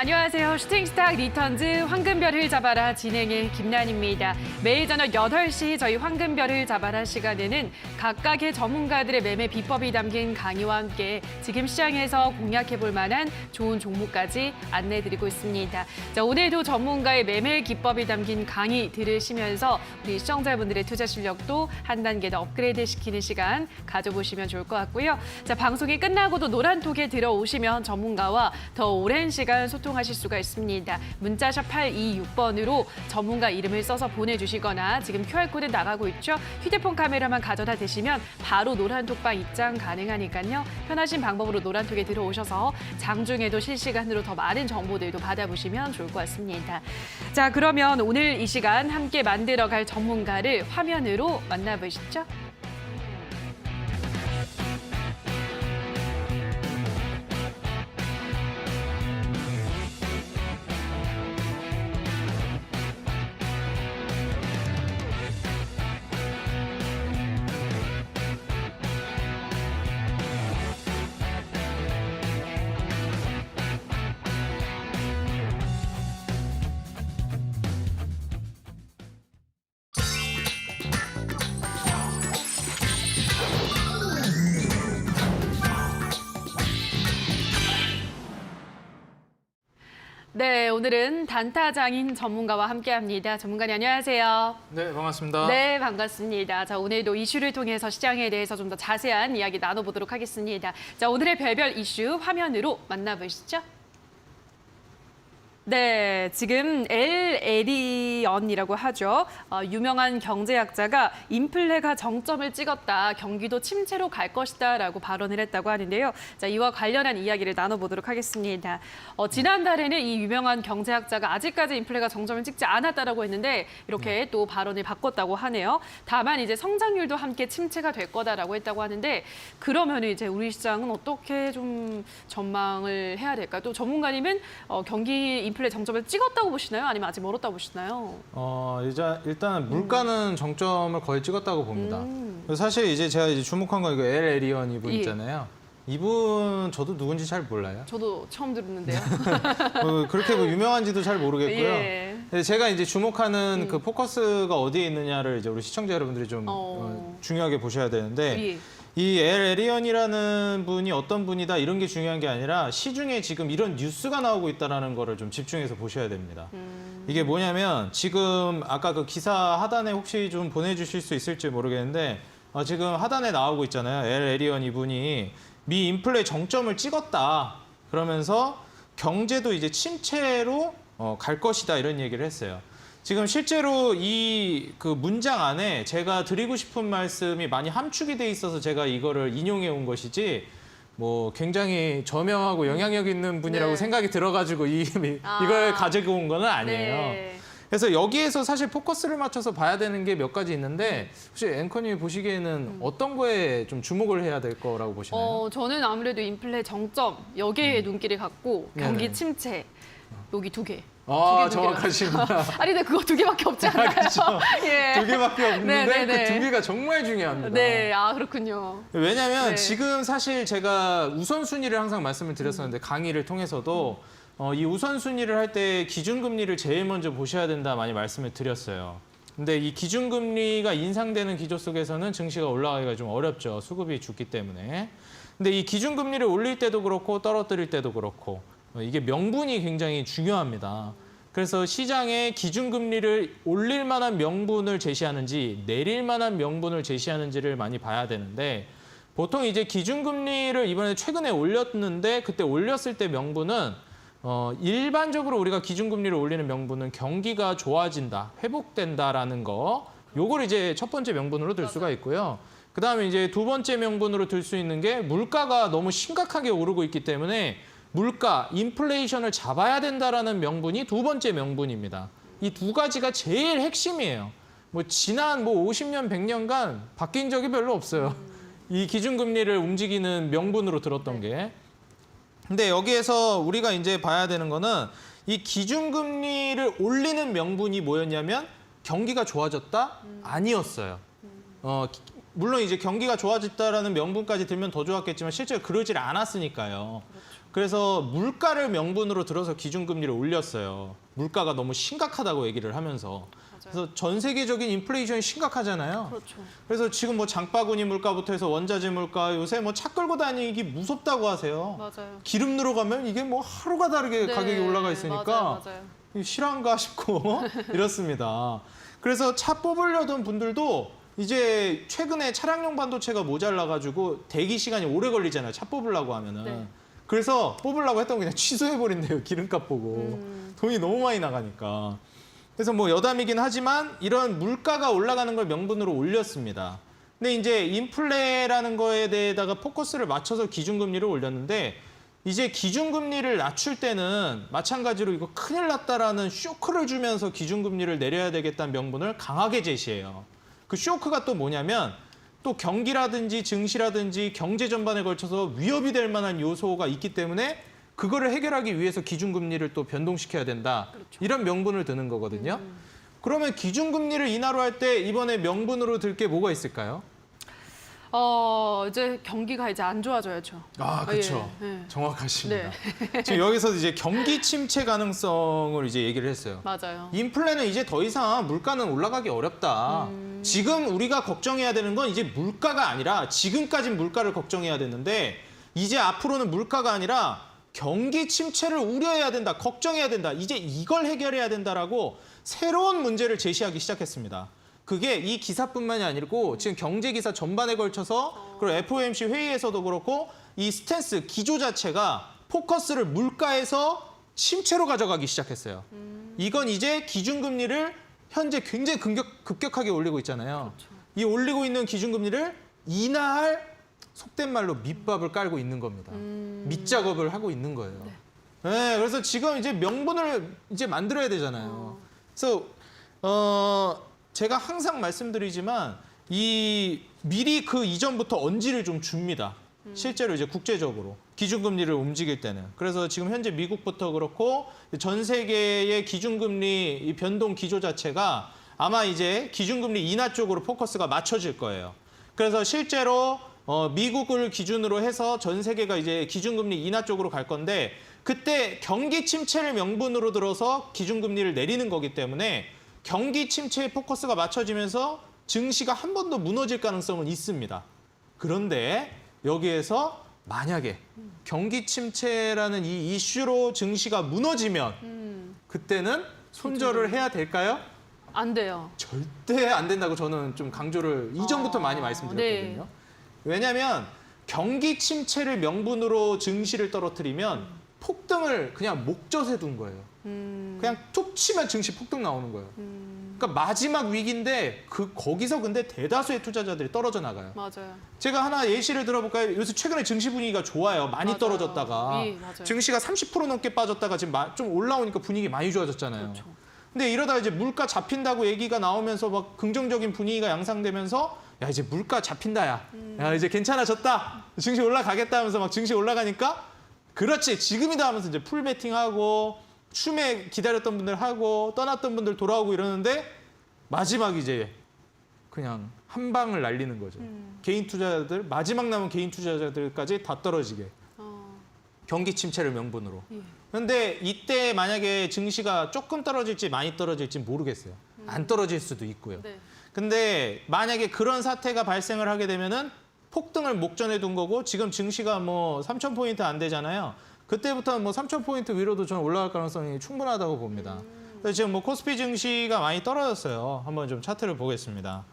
안녕하세요. 슈팅스탁 리턴즈 황금별을 잡아라 진행의 김난입니다. 매일 저녁 8시 저희 황금별을 잡아라 시간에는 각각의 전문가들의 매매 비법이 담긴 강의와 함께 지금 시장에서 공략해볼 만한 좋은 종목까지 안내해드리고 있습니다. 자, 오늘도 전문가의 매매 기법이 담긴 강의 들으시면서 우리 시청자분들의 투자 실력도 한 단계 더 업그레이드 시키는 시간 가져보시면 좋을 것 같고요. 자, 방송이 끝나고도 노란톡에 들어오시면 전문가와 더 오랜 시간 소통하실 수가 있습니다. 문자샵 826번으로 전문가 이름을 써서 보내주시거나 지금 QR코드 나가고 있죠? 휴대폰 카메라만 가져다 대시면 바로 노란톡방 입장 가능하니까요. 편하신 방법으로 노란톡에 들어오셔서 장중에도 실시간으로 더 많은 정보들도 받아보시면 좋을 것 같습니다. 자, 그러면 오늘 이 시간 함께 만들어갈 전문가를 화면으로 만나보시죠. 네, 오늘은 단타 장인 전문가와 함께합니다. 전문가님 안녕하세요. 네, 반갑습니다. 네, 반갑습니다. 자, 오늘도 이슈를 통해서 시장에 대해서 좀 더 자세한 이야기 나눠보도록 하겠습니다. 자, 오늘의 별별 이슈 화면으로 만나보시죠. 네, 지금 엘 에리언이라고 하죠. 유명한 경제학자가 인플레가 정점을 찍었다, 경기도 침체로 갈 것이다라고 발언을 했다고 하는데요. 자, 이와 관련한 이야기를 나눠보도록 하겠습니다. 지난달에는 이 유명한 경제학자가 아직까지 인플레가 정점을 찍지 않았다라고 했는데 이렇게 또 발언을 바꿨다고 하네요. 다만 이제 성장률도 함께 침체가 될 거다라고 했다고 하는데 그러면 이제 우리 시장은 어떻게 좀 전망을 해야 될까요? 또 전문가님은 경기 인플레 정점을 찍었다고 보시나요? 아니면 아직 멀었다고 보시나요? 일단 물가는 정점을 거의 찍었다고 봅니다. 사실 이제 제가 주목한 건 이거 엘 에리언 이분 있잖아요. 이분 저도 누군지 잘 몰라요. 저도 처음 듣는데요. 그렇게 유명한지도 잘 모르겠고요. 예. 제가 이제 주목하는 그 포커스가 어디에 있느냐를 이제 우리 시청자 여러분들이 좀 중요하게 보셔야 되는데 예. 이 엘 에리언이라는 분이 어떤 분이다 이런 게 중요한 게 아니라 시중에 지금 이런 뉴스가 나오고 있다는 거를 좀 집중해서 보셔야 됩니다. 이게 뭐냐면 지금 아까 그 기사 하단에 혹시 좀 보내주실 수 있을지 모르겠는데 지금 하단에 나오고 있잖아요. 엘 에리언 이분이 미 인플레 정점을 찍었다. 그러면서 경제도 이제 침체로 갈 것이다 이런 얘기를 했어요. 지금 실제로 이 그 문장 안에 제가 드리고 싶은 말씀이 많이 함축이 돼 있어서 제가 이거를 인용해 온 것이지 뭐 굉장히 저명하고 영향력 있는 분이라고 네. 생각이 들어가지고 이걸 가지고 온 건 아니에요. 네. 그래서 여기에서 사실 포커스를 맞춰서 봐야 되는 게 몇 가지 있는데 혹시 앵커님이 보시기에는 어떤 거에 좀 주목을 해야 될 거라고 보시나요? 저는 아무래도 인플레 정점 여기에 눈길을 갖고 경기 네네. 침체 여기 두 개. 정확하시구나. 아니 근데 그거 두 개밖에 없지 않나요? 그렇죠. 예. 두 개밖에 없는데 네네네. 그 두 개가 정말 중요합니다. 네, 그렇군요. 왜냐하면 네. 지금 사실 제가 우선순위를 항상 말씀을 드렸었는데 강의를 통해서도 이 우선순위를 할 때 기준금리를 제일 먼저 보셔야 된다 많이 말씀을 드렸어요. 근데 이 기준금리가 인상되는 기조 속에서는 증시가 올라가기가 좀 어렵죠. 수급이 죽기 때문에. 근데 이 기준금리를 올릴 때도 그렇고 떨어뜨릴 때도 그렇고 이게 명분이 굉장히 중요합니다. 그래서 시장에 기준금리를 올릴 만한 명분을 제시하는지 내릴 만한 명분을 제시하는지를 많이 봐야 되는데 보통 이제 기준금리를 이번에 최근에 올렸는데 그때 올렸을 때 명분은 일반적으로 우리가 기준금리를 올리는 명분은 경기가 좋아진다, 회복된다라는 거 요걸 이제 첫 번째 명분으로 들 수가 있고요. 그다음에 이제 두 번째 명분으로 들 수 있는 게 물가가 너무 심각하게 오르고 있기 때문에 물가, 인플레이션을 잡아야 된다라는 명분이 두 번째 명분입니다. 이 두 가지가 제일 핵심이에요. 지난 50년, 100년간 바뀐 적이 별로 없어요. 이 기준금리를 움직이는 명분으로 들었던 게. 근데 여기에서 우리가 이제 봐야 되는 거는 이 기준금리를 올리는 명분이 뭐였냐면 경기가 좋아졌다? 아니었어요. 물론 이제 경기가 좋아졌다라는 명분까지 들면 더 좋았겠지만 실제로 그러질 않았으니까요. 그래서 물가를 명분으로 들어서 기준금리를 올렸어요. 물가가 너무 심각하다고 얘기를 하면서. 그래서 전 세계적인 인플레이션이 심각하잖아요. 그렇죠. 그래서 지금 뭐 장바구니 물가부터 해서 원자재 물가 요새 뭐 차 끌고 다니기 무섭다고 하세요. 맞아요. 기름 들어가면 이게 뭐 하루가 다르게 네, 가격이 올라가 있으니까 맞아요. 이게 실화인가 싶고 이렇습니다. 그래서 차 뽑으려던 분들도 이제 최근에 차량용 반도체가 모자라가지고 대기 시간이 오래 걸리잖아요. 차 뽑으려고 하면은. 네. 그래서 뽑으려고 했던 거 그냥 취소해버린대요. 기름값 보고. 돈이 너무 많이 나가니까. 그래서 뭐 여담이긴 하지만 이런 물가가 올라가는 걸 명분으로 올렸습니다. 근데 이제 인플레라는 거에 대해다가 포커스를 맞춰서 기준금리를 올렸는데 이제 기준금리를 낮출 때는 마찬가지로 이거 큰일 났다라는 쇼크를 주면서 기준금리를 내려야 되겠다는 명분을 강하게 제시해요. 그 쇼크가 또 뭐냐면 또 경기라든지 증시라든지 경제 전반에 걸쳐서 위협이 될 만한 요소가 있기 때문에 그거를 해결하기 위해서 기준금리를 또 변동시켜야 된다. 그렇죠. 이런 명분을 드는 거거든요. 그러면 기준금리를 인하로 할 때 이번에 명분으로 들 게 뭐가 있을까요? 이제 경기가 이제 안 좋아져야죠. 아, 그렇죠. 예, 예. 정확하십니다. 지금 여기서 이제 경기 침체 가능성을 이제 얘기를 했어요. 맞아요. 인플레는 이제 더 이상 물가는 올라가기 어렵다. 지금 우리가 걱정해야 되는 건 이제 물가가 아니라 지금까진 물가를 걱정해야 되는데 이제 앞으로는 물가가 아니라 경기 침체를 우려해야 된다. 걱정해야 된다. 이제 이걸 해결해야 된다라고 새로운 문제를 제시하기 시작했습니다. 그게 이 기사뿐만이 아니고 지금 경제 기사 전반에 걸쳐서 그리고 FOMC 회의에서도 그렇고 이 스탠스 기조 자체가 포커스를 물가에서 침체로 가져가기 시작했어요. 이건 이제 기준금리를 현재 굉장히 급격하게 올리고 있잖아요. 그렇죠. 이 올리고 있는 기준금리를 인하할 속된 말로 밑밥을 깔고 있는 겁니다. 밑작업을 하고 있는 거예요. 네, 그래서 지금 이제 명분을 이제 만들어야 되잖아요. 그래서 제가 항상 말씀드리지만 미리 그 이전부터 언지를 좀 줍니다. 실제로 이제 국제적으로 기준금리를 움직일 때는. 그래서 지금 현재 미국부터 그렇고 전 세계의 기준금리 이 변동 기조 자체가 아마 이제 기준금리 인하 쪽으로 포커스가 맞춰질 거예요. 그래서 실제로 미국을 기준으로 해서 전 세계가 이제 기준금리 인하 쪽으로 갈 건데 그때 경기 침체를 명분으로 들어서 기준금리를 내리는 거기 때문에 경기 침체에 포커스가 맞춰지면서 증시가 한 번 더 무너질 가능성은 있습니다. 그런데 여기에서 만약에 경기 침체라는 이 이슈로 증시가 무너지면 그때는 손절을 해야 될까요? 안 돼요. 절대 안 된다고 저는 좀 강조를 이전부터 많이 말씀드렸거든요. 네. 왜냐하면 경기 침체를 명분으로 증시를 떨어뜨리면 폭등을 그냥 목젖에 둔 거예요. 그냥 툭 치면 증시 폭등 나오는 거예요. 그러니까 마지막 위기인데 거기서 근데 대다수의 투자자들이 떨어져 나가요. 맞아요. 제가 하나 예시를 들어볼까요? 요새 최근에 증시 분위기가 좋아요. 많이 맞아요. 떨어졌다가 예, 맞아요. 증시가 30% 넘게 빠졌다가 지금 좀 올라오니까 분위기 많이 좋아졌잖아요. 그렇죠. 근데 이러다 이제 물가 잡힌다고 얘기가 나오면서 막 긍정적인 분위기가 양상되면서 야 이제 물가 잡힌다 야 이제 괜찮아졌다 증시 올라가겠다 하면서 막 증시 올라가니까 그렇지 지금이다 하면서 이제 풀 베팅하고 춤에 기다렸던 분들 하고 떠났던 분들 돌아오고 이러는데 마지막 이제 그냥 한 방을 날리는 거죠. 개인 투자자들 마지막 남은 개인 투자자들까지 다 떨어지게 경기 침체를 명분으로. 예. 그런데 이때 만약에 증시가 조금 떨어질지 많이 떨어질지 모르겠어요. 안 떨어질 수도 있고요. 네. 근데 만약에 그런 사태가 발생을 하게 되면은 폭등을 목전에 둔 거고 지금 증시가 뭐 3,000포인트 안 되잖아요. 그때부터는 뭐 3,000포인트 위로도 저는 올라갈 가능성이 충분하다고 봅니다. 그래서 지금 뭐 코스피 증시가 많이 떨어졌어요. 한번 좀 차트를 보겠습니다.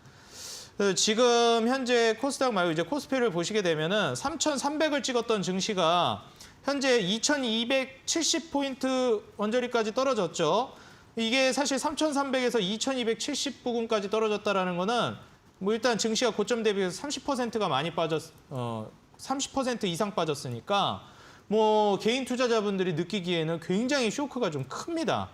그래서 지금 현재 코스닥 말고 이제 코스피를 보시게 되면은 3,300을 찍었던 증시가 현재 2,270포인트 원저리까지 떨어졌죠. 이게 사실 3,300에서 2,270 부근까지 떨어졌다라는 거는 뭐 일단 증시가 고점 대비해서 30%가 많이 30% 이상 빠졌으니까 뭐 개인 투자자분들이 느끼기에는 굉장히 쇼크가 좀 큽니다.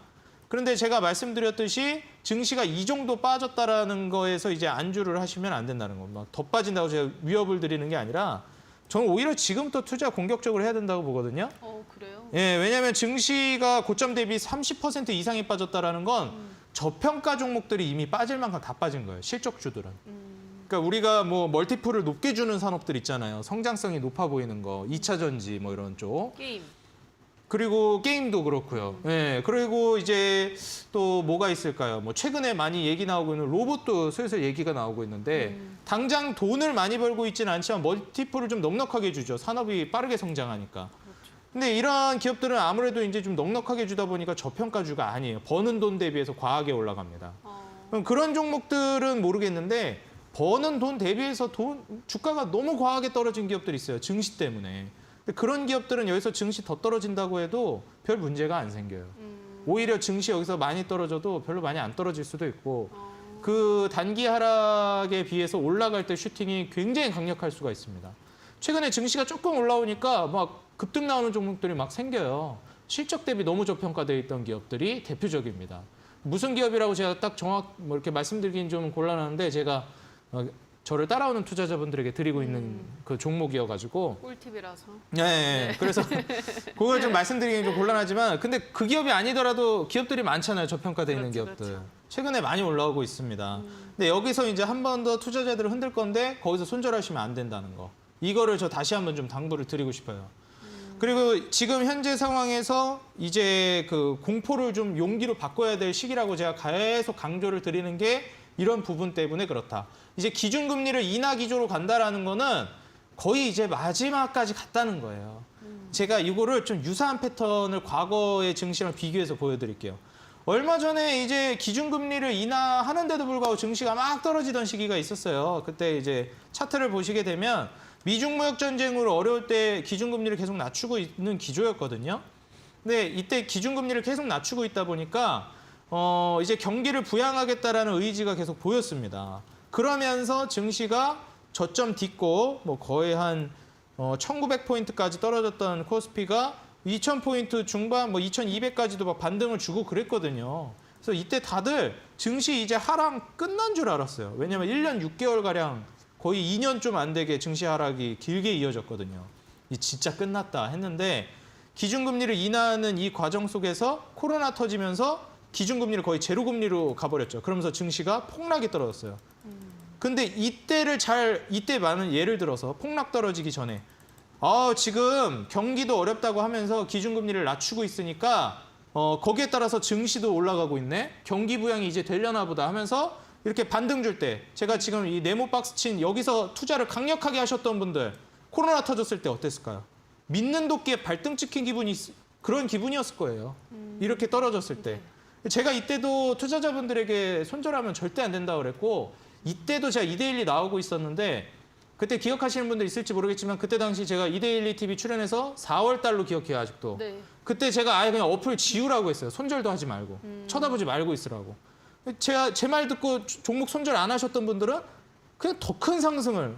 그런데 제가 말씀드렸듯이 증시가 이 정도 빠졌다라는 거에서 이제 안주를 하시면 안 된다는 거. 막 더 빠진다고 제가 위협을 드리는 게 아니라 저는 오히려 지금부터 투자 공격적으로 해야 된다고 보거든요. 그래요? 예, 왜냐하면 증시가 고점 대비 30% 이상이 빠졌다라는 건 저평가 종목들이 이미 빠질 만큼 다 빠진 거예요. 실적주들은. 그러니까 우리가 뭐 멀티플을 높게 주는 산업들 있잖아요. 성장성이 높아 보이는 거, 2차 전지 뭐 이런 쪽. 게임. 그리고 게임도 그렇고요. 예. 그리고 이제 또 뭐가 있을까요? 뭐 최근에 많이 얘기 나오고 있는 로봇도 슬슬 얘기가 나오고 있는데 당장 돈을 많이 벌고 있지는 않지만 멀티플을 좀 넉넉하게 주죠. 산업이 빠르게 성장하니까. 근데 이러한 기업들은 아무래도 이제 좀 넉넉하게 주다 보니까 저평가주가 아니에요. 버는 돈 대비해서 과하게 올라갑니다. 그럼 그런 종목들은 모르겠는데 버는 돈 대비해서 주가가 너무 과하게 떨어진 기업들이 있어요. 증시 때문에. 근데 그런 기업들은 여기서 증시 더 떨어진다고 해도 별 문제가 안 생겨요. 오히려 증시 여기서 많이 떨어져도 별로 많이 안 떨어질 수도 있고 그 단기 하락에 비해서 올라갈 때 슈팅이 굉장히 강력할 수가 있습니다. 최근에 증시가 조금 올라오니까 막 급등 나오는 종목들이 막 생겨요. 실적 대비 너무 저평가되어 있던 기업들이 대표적입니다. 무슨 기업이라고 제가 딱 뭐 이렇게 말씀드리긴 좀 곤란한데 제가 저를 따라오는 투자자분들에게 드리고 있는 그 종목이어가지고 꿀팁이라서. 네. 그래서 그걸 좀 말씀드리긴 좀 곤란하지만 근데 그 기업이 아니더라도 기업들이 많잖아요. 저평가되어 있는 그렇죠, 기업들. 그렇죠. 최근에 많이 올라오고 있습니다. 근데 여기서 이제 한 번 더 투자자들을 흔들 건데 거기서 손절하시면 안 된다는 거. 이거를 저 다시 한번 좀 당부를 드리고 싶어요. 그리고 지금 현재 상황에서 이제 그 공포를 좀 용기로 바꿔야 될 시기라고 제가 계속 강조를 드리는 게 이런 부분 때문에 그렇다. 이제 기준금리를 인하 기조로 간다라는 거는 거의 이제 마지막까지 갔다는 거예요. 제가 이거를 좀 유사한 패턴을 과거의 증시랑 비교해서 보여드릴게요. 얼마 전에 이제 기준금리를 인하하는데도 불구하고 증시가 막 떨어지던 시기가 있었어요. 그때 이제 차트를 보시게 되면 미중 무역 전쟁으로 어려울 때 기준금리를 계속 낮추고 있는 기조였거든요. 근데 이때 기준금리를 계속 낮추고 있다 보니까 이제 경기를 부양하겠다라는 의지가 계속 보였습니다. 그러면서 증시가 저점 딛고 뭐 거의 한 1900포인트까지 떨어졌던 코스피가 2000포인트 중반 뭐 2200까지도 막 반등을 주고 그랬거든요. 그래서 이때 다들 증시 이제 하락 끝난 줄 알았어요. 왜냐면 1년 6개월가량 거의 2년 좀 안 되게 증시 하락이 길게 이어졌거든요. 이 진짜 끝났다 했는데 기준금리를 인하하는 이 과정 속에서 코로나 터지면서 기준금리를 거의 제로금리로 가버렸죠. 그러면서 증시가 폭락이 떨어졌어요. 근데 이때 많은 예를 들어서 폭락 떨어지기 전에 지금 경기도 어렵다고 하면서 기준금리를 낮추고 있으니까 거기에 따라서 증시도 올라가고 있네. 경기 부양이 이제 되려나 보다 하면서 이렇게 반등 줄 때 제가 지금 이 네모 박스 친 여기서 투자를 강력하게 하셨던 분들 코로나 터졌을 때 어땠을까요? 믿는 도끼에 발등 찍힌 그런 기분이었을 거예요. 이렇게 떨어졌을 때. 제가 이때도 투자자분들에게 손절하면 절대 안 된다고 그랬고 이때도 제가 2대1이 나오고 있었는데 그때 기억하시는 분들 있을지 모르겠지만 그때 당시 제가 2대1리 TV 출연해서 4월 달로 기억해요 아직도. 네. 그때 제가 아예 그냥 어플 지우라고 했어요. 손절도 하지 말고. 쳐다보지 말고 있으라고. 제 말 듣고 종목 손절 안 하셨던 분들은 그냥 더 큰 상승을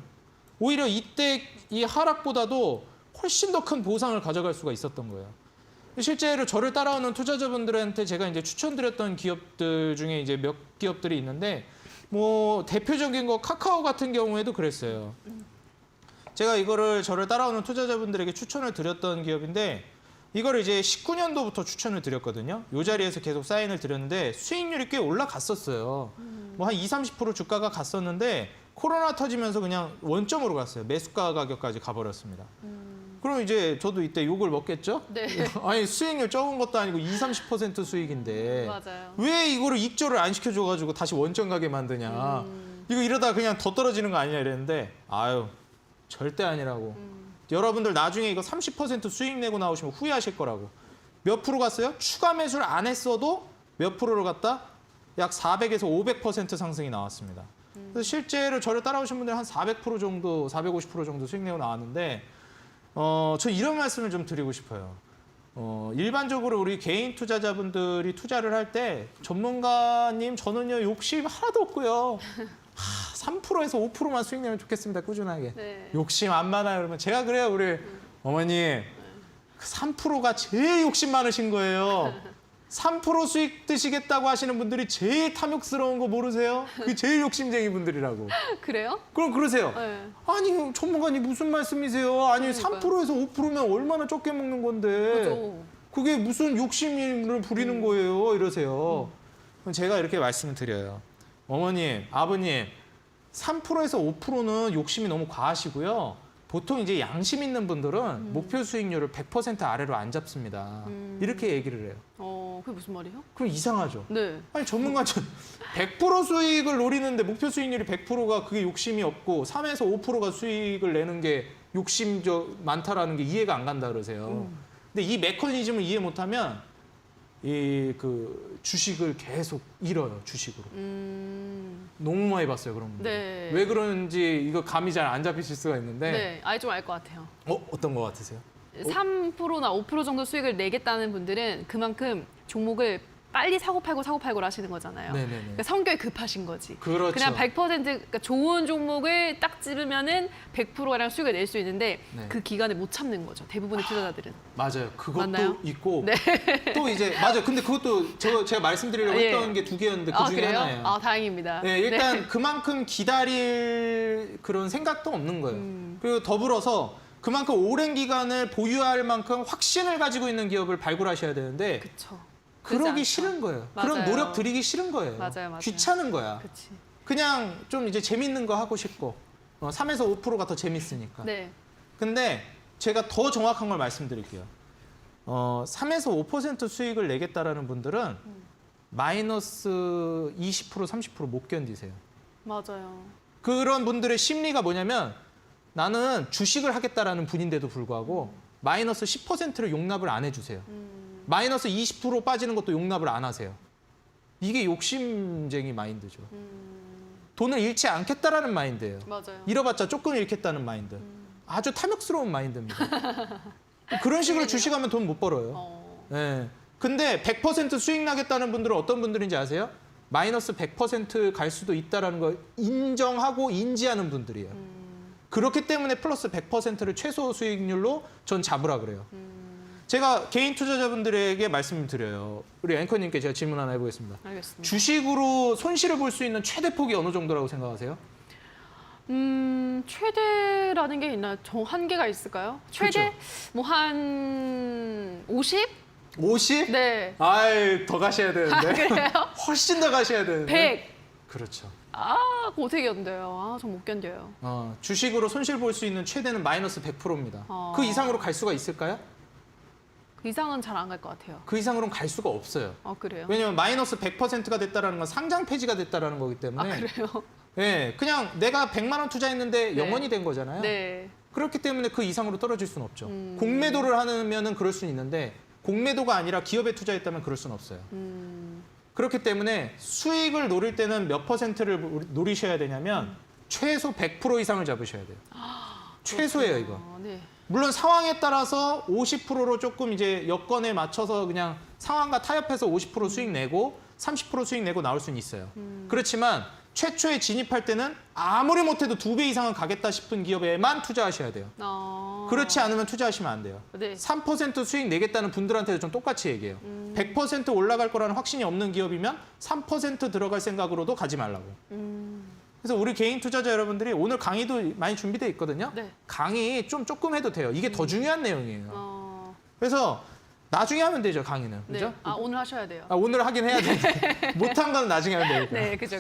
오히려 이때 이 하락보다도 훨씬 더 큰 보상을 가져갈 수가 있었던 거예요. 실제로 저를 따라오는 투자자분들한테 제가 이제 추천드렸던 기업들 중에 이제 몇 기업들이 있는데 뭐 대표적인 거 카카오 같은 경우에도 그랬어요. 제가 이거를 저를 따라오는 투자자분들에게 추천을 드렸던 기업인데 이거를 이제 19년도부터 추천을 드렸거든요. 이 자리에서 계속 사인을 드렸는데 수익률이 꽤 올라갔었어요. 뭐 한 20-30% 주가가 갔었는데 코로나 터지면서 그냥 원점으로 갔어요. 매수가 가격까지 가버렸습니다. 그럼 이제 저도 이때 욕을 먹겠죠? 네. 아니 수익률 적은 것도 아니고 20-30% 수익인데 맞아요. 왜 이거를 익절을 안 시켜줘가지고 다시 원점 가게 만드냐. 이거 이러다 그냥 더 떨어지는 거 아니냐 이랬는데 아유 절대 아니라고. 여러분들 나중에 이거 30% 수익 내고 나오시면 후회하실 거라고. 몇 프로 갔어요? 추가 매수를 안 했어도 몇 프로를 갔다? 약 400에서 500% 상승이 나왔습니다. 그래서 실제로 저를 따라오신 분들 한 400% 정도, 450% 정도 수익 내고 나왔는데 저 이런 말씀을 좀 드리고 싶어요. 일반적으로 우리 개인 투자자분들이 투자를 할 때 전문가님 저는요 욕심 하나도 없고요. 3%에서 5%만 수익 내면 좋겠습니다. 꾸준하게. 네. 욕심 안 많아요. 그러면 제가 그래요. 우리 어머니 그 3%가 제일 욕심 많으신 거예요. 3% 수익 드시겠다고 하시는 분들이 제일 탐욕스러운 거 모르세요? 그게 제일 욕심쟁이 분들이라고. 그래요? 그럼 그러세요. 네. 아니 전문가님 무슨 말씀이세요? 아니 그러니까요. 3%에서 5%면 얼마나 적게 먹는 건데 그죠. 그게 무슨 욕심을 부리는 거예요? 이러세요. 그럼 제가 이렇게 말씀을 드려요. 어머님, 아버님 3%에서 5%는 욕심이 너무 과하시고요. 보통 이제 양심 있는 분들은 목표 수익률을 100% 아래로 안 잡습니다. 이렇게 얘기를 해요. 그게 무슨 말이에요? 그럼 이상하죠. 네. 아니 전문가들 100% 수익을 노리는데 목표 수익률이 100%가 그게 욕심이 없고 3에서 5%가 수익을 내는 게 욕심 많다라는 게 이해가 안 간다 그러세요. 근데 이 메커니즘을 이해 못하면 이 그 주식을 계속 잃어요. 주식으로. 너무 많이 봤어요 그런 분들. 네. 왜 그런지 이거 감이 잘 안 잡히실 수가 있는데 네. 아예 좀 알 것 같아요. 어떤 거 같으세요? 3%나 5% 정도 수익을 내겠다는 분들은 그만큼 종목을 빨리 사고 팔고를 하시는 거잖아요. 네네네. 그러니까 성격이 급하신 거지. 그렇죠. 그냥 100% 그러니까 좋은 종목을 딱 찝으면은 100%랑 수익을 낼 수 있는데 네. 그 기간을 못 참는 거죠. 대부분의 투자자들은. 맞아요. 그것도 맞나요? 있고 네. 또 이제 맞아요. 근데 그것도 제가 말씀드리려고 예. 했던 게 두 개였는데 그 중에 그래요? 하나예요. 아, 다행입니다. 네, 일단 그만큼 기다릴 그런 생각도 없는 거예요. 그리고 더불어서 그만큼 오랜 기간을 보유할 만큼 확신을 가지고 있는 기업을 발굴하셔야 되는데 그렇죠. 그러기 싫은 거예요. 그런 맞아요. 노력 들이기 싫은 거예요. 맞아요. 귀찮은 거야. 그렇지. 그냥 좀 이제 재밌는 거 하고 싶고 3에서 5%가 더 재밌으니까. 네. 근데 제가 더 정확한 걸 말씀드릴게요. 3에서 5% 수익을 내겠다라는 분들은 마이너스 20%, 30%못 견디세요. 맞아요. 그런 분들의 심리가 뭐냐면 나는 주식을 하겠다라는 분인데도 불구하고 마이너스 10%를 용납을 안 해주세요. 마이너스 20% 빠지는 것도 용납을 안 하세요. 이게 욕심쟁이 마인드죠. 돈을 잃지 않겠다라는 마인드예요. 맞아요. 잃어봤자 조금 잃겠다는 마인드. 아주 탐욕스러운 마인드입니다. 그런 식으로 주식하면 돈 못 벌어요. 네. 근데 100% 수익 나겠다는 분들은 어떤 분들인지 아세요? 마이너스 100%갈 수도 있다는 걸 인정하고 인지하는 분들이에요. 그렇기 때문에 플러스 100%를 최소 수익률로 전 잡으라 그래요. 제가 개인 투자자분들에게 말씀을 드려요. 우리 앵커님께 제가 질문 하나 해보겠습니다. 알겠습니다. 주식으로 손실을 볼 수 있는 최대 폭이 어느 정도라고 생각하세요? 최대라는 게 있나요? 한계가 있을까요? 최대? 그렇죠. 뭐 한 50? 50? 네. 아이, 더 가셔야 되는데. 그래요? 훨씬 더 가셔야 되는데. 100. 그렇죠. 그거 어떻게 견뎌요? 전 못 견뎌요. 주식으로 손실 볼 수 있는 최대는 마이너스 100%입니다. 그 이상으로 갈 수가 있을까요? 그 이상은 잘 안 갈 것 같아요. 그 이상으로는 갈 수가 없어요. 그래요? 왜냐면 마이너스 100%가 됐다는 건 상장 폐지가 됐다는 거기 때문에 그래요? 네, 그냥 내가 100만 원 투자했는데 네. 0원이 된 거잖아요. 네. 그렇기 때문에 그 이상으로 떨어질 수는 없죠. 공매도를 하면은 그럴 수는 있는데 공매도가 아니라 기업에 투자했다면 그럴 수는 없어요. 그렇기 때문에 수익을 노릴 때는 몇 %를 노리셔야 되냐면 최소 100% 이상을 잡으셔야 돼요. 최소예요, 이거. 네. 물론 상황에 따라서 50%로 조금 이제 여건에 맞춰서 그냥 상황과 타협해서 50% 수익 내고 30% 수익 내고 나올 수는 있어요. 그렇지만 최초에 진입할 때는 아무리 못해도 2배 이상은 가겠다 싶은 기업에만 투자하셔야 돼요. 그렇지 않으면 투자하시면 안 돼요. 네. 3% 수익 내겠다는 분들한테도 좀 똑같이 얘기해요. 100% 올라갈 거라는 확신이 없는 기업이면 3% 들어갈 생각으로도 가지 말라고. 그래서 우리 개인 투자자 여러분들이 오늘 강의도 많이 준비되어 있거든요. 네. 강의 조금 해도 돼요. 이게 더 중요한 내용이에요. 그래서 나중에 하면 되죠, 강의는. 네. 그죠? 오늘 하셔야 돼요. 오늘 하긴 해야 되는데 못한 건 나중에 하면 되니까. 네, 그죠.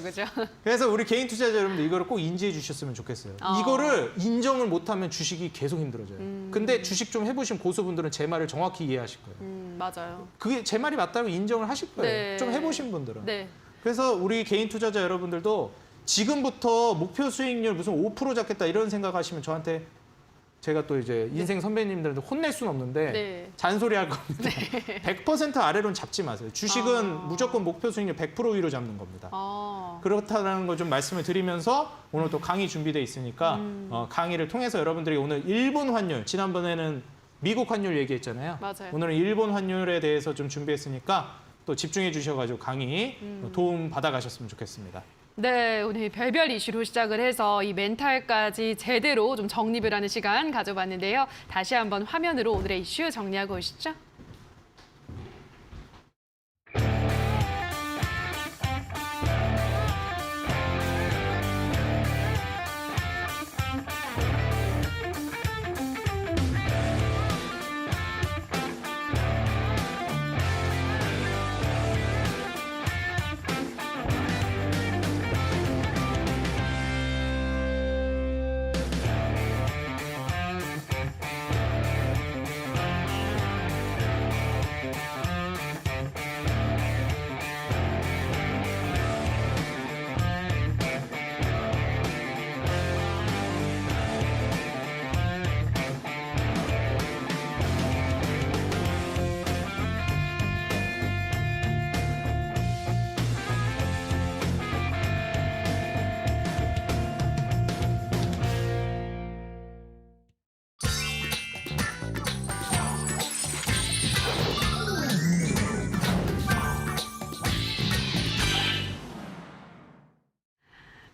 그래서 우리 개인 투자자 여러분들 이거를 꼭 인지해 주셨으면 좋겠어요. 이거를 인정을 못하면 주식이 계속 힘들어져요. 근데 주식 좀 해보신 고수분들은 제 말을 정확히 이해하실 거예요. 맞아요. 그게 제 말이 맞다고 인정을 하실 거예요. 네. 좀 해보신 분들은. 네. 그래서 우리 개인 투자자 여러분들도 지금부터 목표 수익률 무슨 5% 잡겠다 이런 생각하시면 저한테 제가 또 이제 인생 선배님들한테 혼낼 수는 없는데 네. 잔소리 할 겁니다. 100% 아래로는 잡지 마세요. 주식은 무조건 목표 수익률 100% 위로 잡는 겁니다. 그렇다는 걸 좀 말씀을 드리면서 오늘 또 강의 준비돼 있으니까 강의를 통해서 여러분들이 오늘 일본 환율, 지난번에는 미국 환율 얘기했잖아요. 맞아요. 오늘은 일본 환율에 대해서 좀 준비했으니까 또 집중해 주셔가지고 강의 도움 받아가셨으면 좋겠습니다. 네, 오늘 별별 이슈로 시작을 해서 이 멘탈까지 제대로 좀 정립을 하는 시간 가져봤는데요. 다시 한번 화면으로 오늘의 이슈 정리하고 오시죠.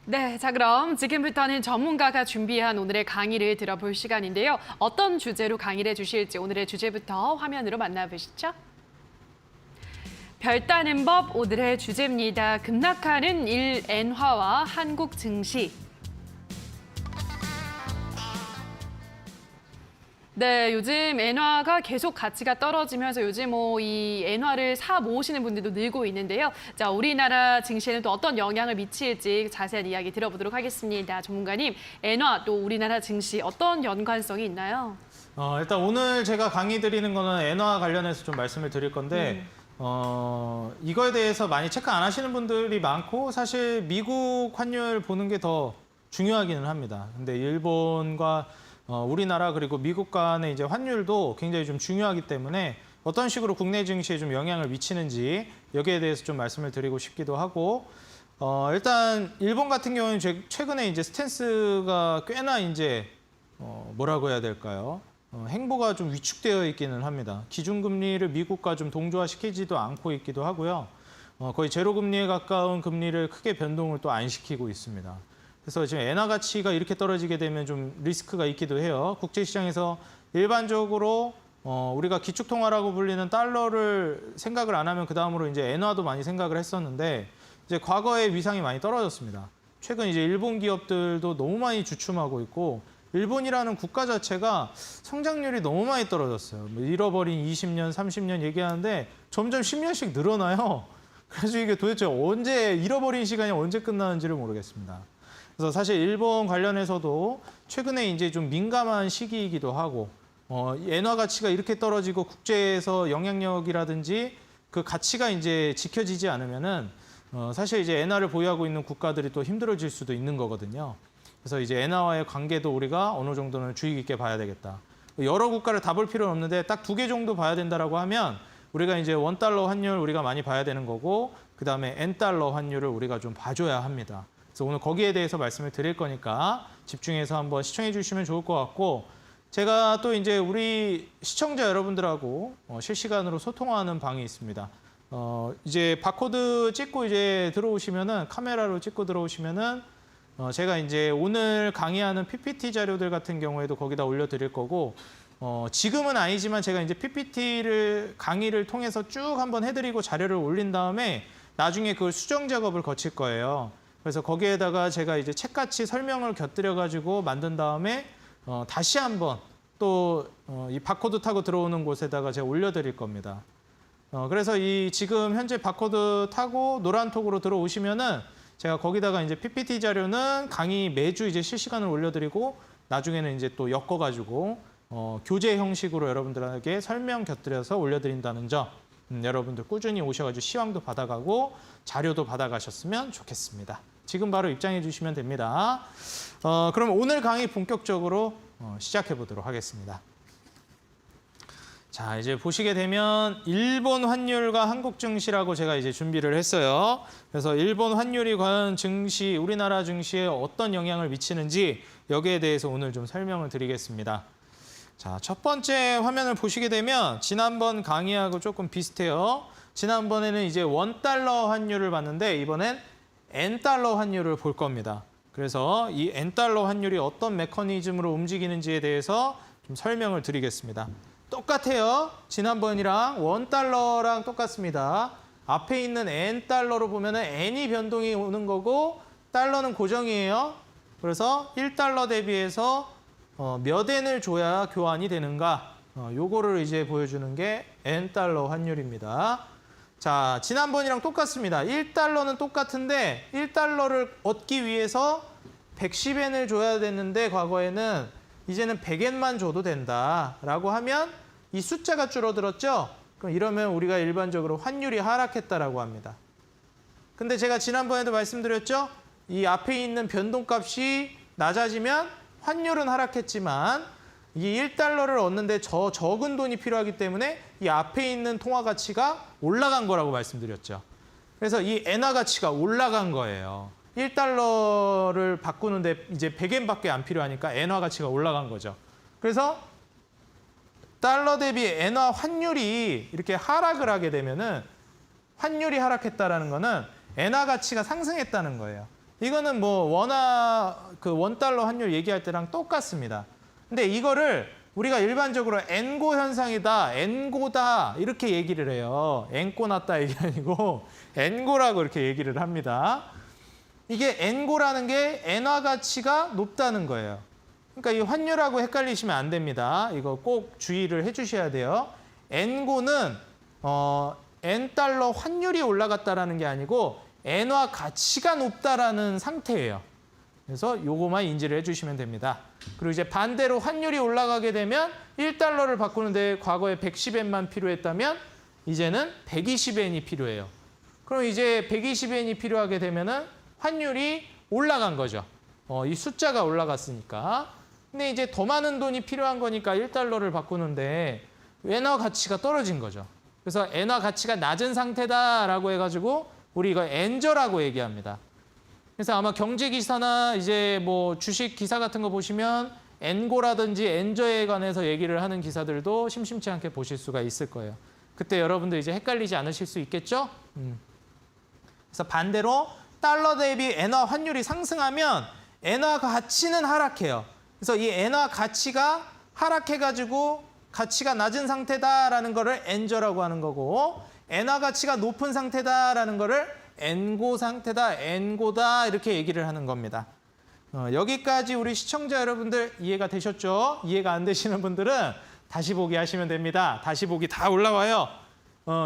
네, 자 그럼 지금부터는 전문가가 준비한 오늘의 강의를 들어볼 시간인데요. 어떤 주제로 강의를 해주실지 오늘의 주제부터 화면으로 만나보시죠. 별 따는 법 오늘의 주제입니다. 급락하는 일엔화와 한국 증시. 네, 요즘 엔화가 계속 가치가 떨어지면서 요즘 이 엔화를 사 모으시는 분들도 늘고 있는데요. 자, 우리나라 증시에는 또 어떤 영향을 미칠지 자세한 이야기 들어보도록 하겠습니다. 전문가님, 엔화 또 우리나라 증시 어떤 연관성이 있나요? 일단 오늘 제가 강의 드리는 거는 엔화 관련해서 좀 말씀을 드릴 건데 이거에 대해서 많이 체크 안 하시는 분들이 많고 사실 미국 환율 보는 게 더 중요하기는 합니다. 근데 일본과 우리나라 그리고 미국 간의 이제 환율도 굉장히 좀 중요하기 때문에 어떤 식으로 국내 증시에 좀 영향을 미치는지 여기에 대해서 좀 말씀을 드리고 싶기도 하고 일단 일본 같은 경우는 최근에 이제 스탠스가 꽤나 이제 뭐라고 해야 될까요? 행보가 좀 위축되어 있기는 합니다. 기준금리를 미국과 좀 동조화시키지도 않고 있기도 하고요. 거의 제로 금리에 가까운 금리를 크게 변동을 또 안 시키고 있습니다. 그래서 지금 엔화 가치가 이렇게 떨어지게 되면 좀 리스크가 있기도 해요. 국제시장에서 일반적으로 우리가 기축통화라고 불리는 달러를 생각을 안 하면 그 다음으로 이제 엔화도 많이 생각을 했었는데 이제 과거의 위상이 많이 떨어졌습니다. 최근 이제 일본 기업들도 너무 많이 주춤하고 있고 일본이라는 국가 자체가 성장률이 너무 많이 떨어졌어요. 뭐 잃어버린 20년, 30년 얘기하는데 점점 10년씩 늘어나요. 그래서 이게 도대체 언제 잃어버린 시간이 언제 끝나는지를 모르겠습니다. 그래서 사실 일본 관련해서도 최근에 이제 좀 민감한 시기이기도 하고 엔화 가치가 이렇게 떨어지고 국제에서 영향력이라든지 그 가치가 이제 지켜지지 않으면은 사실 이제 엔화를 보유하고 있는 국가들이 또 힘들어질 수도 있는 거거든요. 그래서 이제 엔화와의 관계도 우리가 어느 정도는 주의 깊게 봐야 되겠다. 여러 국가를 다 볼 필요는 없는데 딱 2개 정도 봐야 된다라고 하면 우리가 이제 원달러 환율 우리가 많이 봐야 되는 거고 그다음에 엔달러 환율을 우리가 좀 봐줘야 합니다. 그래서 오늘 거기에 대해서 말씀을 드릴 거니까 집중해서 한번 시청해 주시면 좋을 것 같고 제가 또 이제 우리 시청자 여러분들하고 실시간으로 소통하는 방이 있습니다. 이제 바코드 찍고 이제 들어오시면은 카메라로 찍고 들어오시면은 제가 이제 오늘 강의하는 PPT 자료들 같은 경우에도 거기다 올려드릴 거고 지금은 아니지만 제가 이제 PPT를 강의를 통해서 쭉 한번 해드리고 자료를 올린 다음에 나중에 그걸 수정 작업을 거칠 거예요. 그래서 거기에다가 제가 이제 책같이 설명을 곁들여가지고 만든 다음에 다시 한번 또 이 바코드 타고 들어오는 곳에다가 제가 올려드릴 겁니다. 그래서 이 지금 현재 바코드 타고 노란톡으로 들어오시면은 제가 거기다가 이제 PPT 자료는 강의 매주 이제 실시간으로 올려드리고 나중에는 이제 또 엮어가지고 교재 형식으로 여러분들에게 설명 곁들여서 올려드린다는 점 여러분들 꾸준히 오셔가지고 시황도 받아가고 자료도 받아가셨으면 좋겠습니다. 지금 바로 입장해 주시면 됩니다. 그럼 오늘 강의 본격적으로 시작해 보도록 하겠습니다. 자, 이제 보시게 되면 일본 환율과 한국 증시라고 제가 이제 준비를 했어요. 그래서 일본 환율이 과연 증시, 우리나라 증시에 어떤 영향을 미치는지 여기에 대해서 오늘 좀 설명을 드리겠습니다. 자, 첫 번째 화면을 보시게 되면 지난번 강의하고 조금 비슷해요. 지난번에는 이제 원달러 환율을 봤는데 이번엔 엔달러 환율을 볼 겁니다. 그래서 이 엔달러 환율이 어떤 메커니즘으로 움직이는지에 대해서 좀 설명을 드리겠습니다. 똑같아요. 지난번이랑 원달러랑 똑같습니다. 앞에 있는 엔달러로 보면은 엔이 변동이 오는 거고 달러는 고정이에요. 그래서 1달러 대비해서 몇 엔을 줘야 교환이 되는가? 요거를 이제 보여주는 게 엔달러 환율입니다. 자, 지난번이랑 똑같습니다. 1달러는 똑같은데 1달러를 얻기 위해서 110엔을 줘야 됐는데 과거에는 이제는 100엔만 줘도 된다라고 하면 이 숫자가 줄어들었죠? 그럼 이러면 우리가 일반적으로 환율이 하락했다라고 합니다. 근데 제가 지난번에도 말씀드렸죠? 이 앞에 있는 변동값이 낮아지면 환율은 하락했지만 이 1달러를 얻는데 적은 돈이 필요하기 때문에 이 앞에 있는 통화 가치가 올라간 거라고 말씀드렸죠. 그래서 이 엔화 가치가 올라간 거예요. 1달러를 바꾸는데 이제 100엔밖에 안 필요하니까 엔화 가치가 올라간 거죠. 그래서 달러 대비 엔화 환율이 이렇게 하락을 하게 되면은 환율이 하락했다라는 거는 엔화 가치가 상승했다는 거예요. 이거는 뭐 원달러 환율 얘기할 때랑 똑같습니다. 근데 이거를 우리가 일반적으로 엔고 현상이다, 엔고다 이렇게 얘기를 해요. 엔고 났다 이게 아니고 엔고라고 이렇게 얘기를 합니다. 이게 엔고라는 게 엔화 가치가 높다는 거예요. 그러니까 이 환율하고 헷갈리시면 안 됩니다. 이거 꼭 주의를 해주셔야 돼요. 엔고는 엔달러 환율이 올라갔다라는 게 아니고 엔화 가치가 높다라는 상태예요. 그래서 요거만 인지를 해주시면 됩니다. 그리고 이제 반대로 환율이 올라가게 되면 1달러를 바꾸는데 과거에 110엔만 필요했다면 이제는 120엔이 필요해요. 그럼 이제 120엔이 필요하게 되면은 환율이 올라간 거죠. 이 숫자가 올라갔으니까. 근데 이제 더 많은 돈이 필요한 거니까 1달러를 바꾸는데 엔화 가치가 떨어진 거죠. 그래서 엔화 가치가 낮은 상태다라고 해가지고 우리 이거 엔저라고 얘기합니다. 그래서 아마 경제 기사나 이제 뭐 주식 기사 같은 거 보시면 엔고라든지 엔저에 관해서 얘기를 하는 기사들도 심심치 않게 보실 수가 있을 거예요. 그때 여러분들 이제 헷갈리지 않으실 수 있겠죠? 그래서 반대로 달러 대비 엔화 환율이 상승하면 엔화 가치는 하락해요. 그래서 이 엔화 가치가 하락해가지고 가치가 낮은 상태다라는 거를 엔저라고 하는 거고 엔화 가치가 높은 상태다라는 거를 엔고 상태다, 엔고다 이렇게 얘기를 하는 겁니다. 여기까지 우리 시청자 여러분들 이해가 되셨죠? 이해가 안 되시는 분들은 다시 보기 하시면 됩니다. 다시 보기 다 올라와요.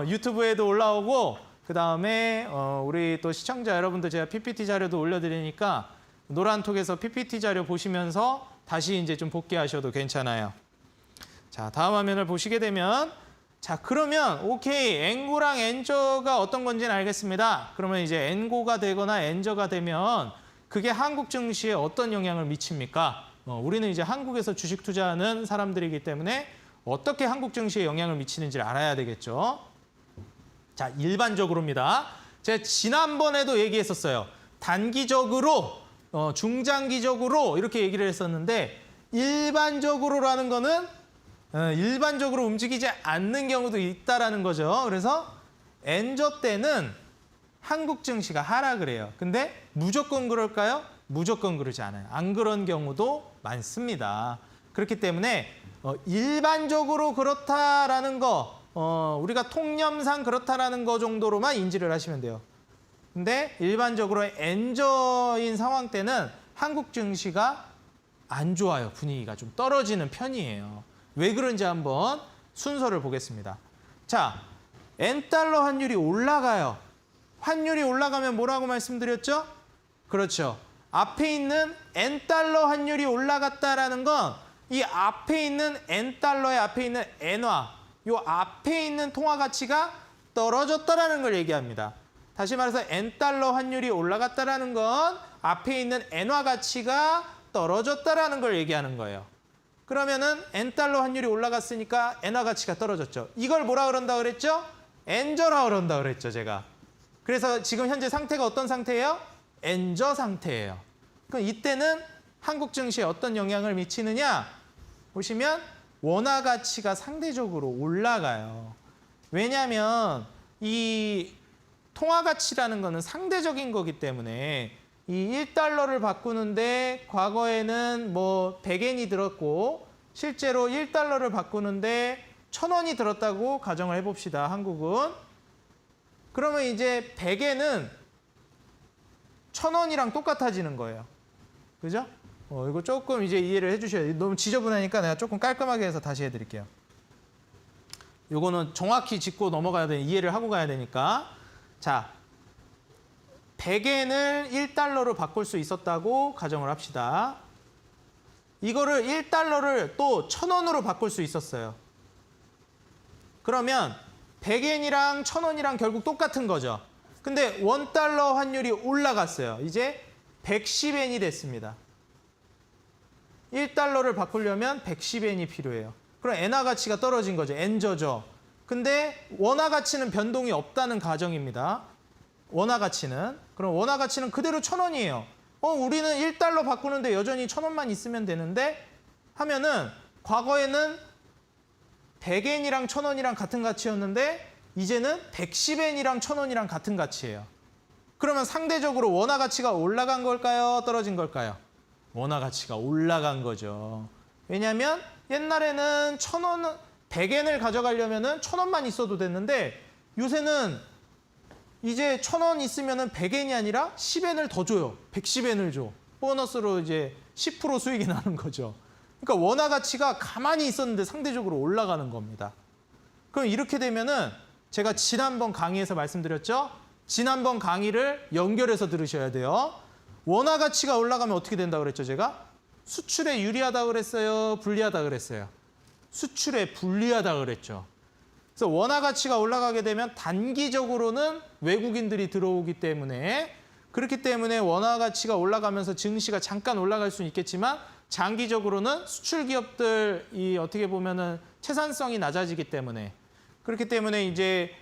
유튜브에도 올라오고 그다음에 우리 또 시청자 여러분들 제가 PPT 자료도 올려드리니까 노란톡에서 PPT 자료 보시면서 다시 이제 좀 복귀하셔도 괜찮아요. 자, 다음 화면을 보시게 되면 자, 그러면 오케이, 엔고랑 엔저가 어떤 건지는 알겠습니다. 그러면 이제 엔고가 되거나 엔저가 되면 그게 한국 증시에 어떤 영향을 미칩니까? 우리는 이제 한국에서 주식 투자하는 사람들이기 때문에 어떻게 한국 증시에 영향을 미치는지를 알아야 되겠죠. 자, 일반적으로입니다. 제가 지난번에도 얘기했었어요. 단기적으로, 중장기적으로 이렇게 얘기를 했었는데 일반적으로라는 거는 일반적으로 움직이지 않는 경우도 있다라는 거죠. 그래서 엔저 때는 한국 증시가 하락을 해요. 근데 무조건 그럴까요? 무조건 그러지 않아요. 안 그런 경우도 많습니다. 그렇기 때문에 일반적으로 그렇다라는 거, 우리가 통념상 그렇다라는 거 정도로만 인지를 하시면 돼요. 근데 일반적으로 엔저인 상황 때는 한국 증시가 안 좋아요. 분위기가 좀 떨어지는 편이에요. 왜 그런지 한번 순서를 보겠습니다. 자, 엔달러 환율이 올라가요. 환율이 올라가면 뭐라고 말씀드렸죠? 그렇죠. 앞에 있는 엔달러 환율이 올라갔다라는 건 이 앞에 있는 엔달러의 앞에 있는 엔화, 요 앞에 있는 통화 가치가 떨어졌다라는 걸 얘기합니다. 다시 말해서 엔달러 환율이 올라갔다라는 건 앞에 있는 엔화 가치가 떨어졌다라는 걸 얘기하는 거예요. 그러면은 엔달러 환율이 올라갔으니까 엔화 가치가 떨어졌죠. 이걸 뭐라 그런다 그랬죠? 엔저라 그런다 그랬죠, 제가. 그래서 지금 현재 상태가 어떤 상태예요? 엔저 상태예요. 그럼 이때는 한국 증시에 어떤 영향을 미치느냐? 보시면 원화 가치가 상대적으로 올라가요. 왜냐하면 이 통화 가치라는 거는 상대적인 거기 때문에 이 1달러를 바꾸는데 과거에는 뭐 100엔이 들었고 실제로 1달러를 바꾸는데 1000원이 들었다고 가정을 해봅시다. 한국은. 그러면 이제 100엔은 1000원이랑 똑같아지는 거예요. 그죠? 이거 조금 이제 이해를 해주셔야 돼요. 너무 지저분하니까 내가 조금 깔끔하게 해서 다시 해드릴게요. 요거는 정확히 짚고 넘어가야 돼. 이해를 하고 가야 되니까. 자, 100엔을 1달러로 바꿀 수 있었다고 가정을 합시다. 이거를 1달러를 또 1000원으로 바꿀 수 있었어요. 그러면 100엔이랑 1000원이랑 결국 똑같은 거죠. 근데 원달러 환율이 올라갔어요. 이제 110엔이 됐습니다. 1달러를 바꾸려면 110엔이 필요해요. 그럼 엔화 가치가 떨어진 거죠. 엔저죠. 근데 원화 가치는 변동이 없다는 가정입니다. 원화 가치는. 그럼 원화 가치는 그대로 1000원이에요. 우리는 1달러 바꾸는데 여전히 1000원만 있으면 되는데 하면은 과거에는 100엔이랑 1000원이랑 같은 가치였는데 이제는 110엔이랑 1000원이랑 같은 가치예요. 그러면 상대적으로 원화 가치가 올라간 걸까요? 떨어진 걸까요? 원화 가치가 올라간 거죠. 왜냐하면 옛날에는 1,000원, 100엔을 가져가려면은 1,000원만 있어도 됐는데 요새는 이제 1,000원 있으면은 100엔이 아니라 10엔을 더 줘요. 110엔을 줘. 보너스로 이제 10% 수익이 나는 거죠. 그러니까 원화 가치가 가만히 있었는데 상대적으로 올라가는 겁니다. 그럼 이렇게 되면은 제가 지난번 강의에서 말씀드렸죠? 지난번 강의를 연결해서 들으셔야 돼요. 원화 가치가 올라가면 어떻게 된다 그랬죠, 제가? 수출에 유리하다 그랬어요? 불리하다 그랬어요? 수출에 불리하다 그랬죠. 그래서 원화 가치가 올라가게 되면 단기적으로는 외국인들이 들어오기 때문에 그렇기 때문에 원화 가치가 올라가면서 증시가 잠깐 올라갈 수는 있겠지만 장기적으로는 수출 기업들이 어떻게 보면은 채산성이 낮아지기 때문에 그렇기 때문에 이제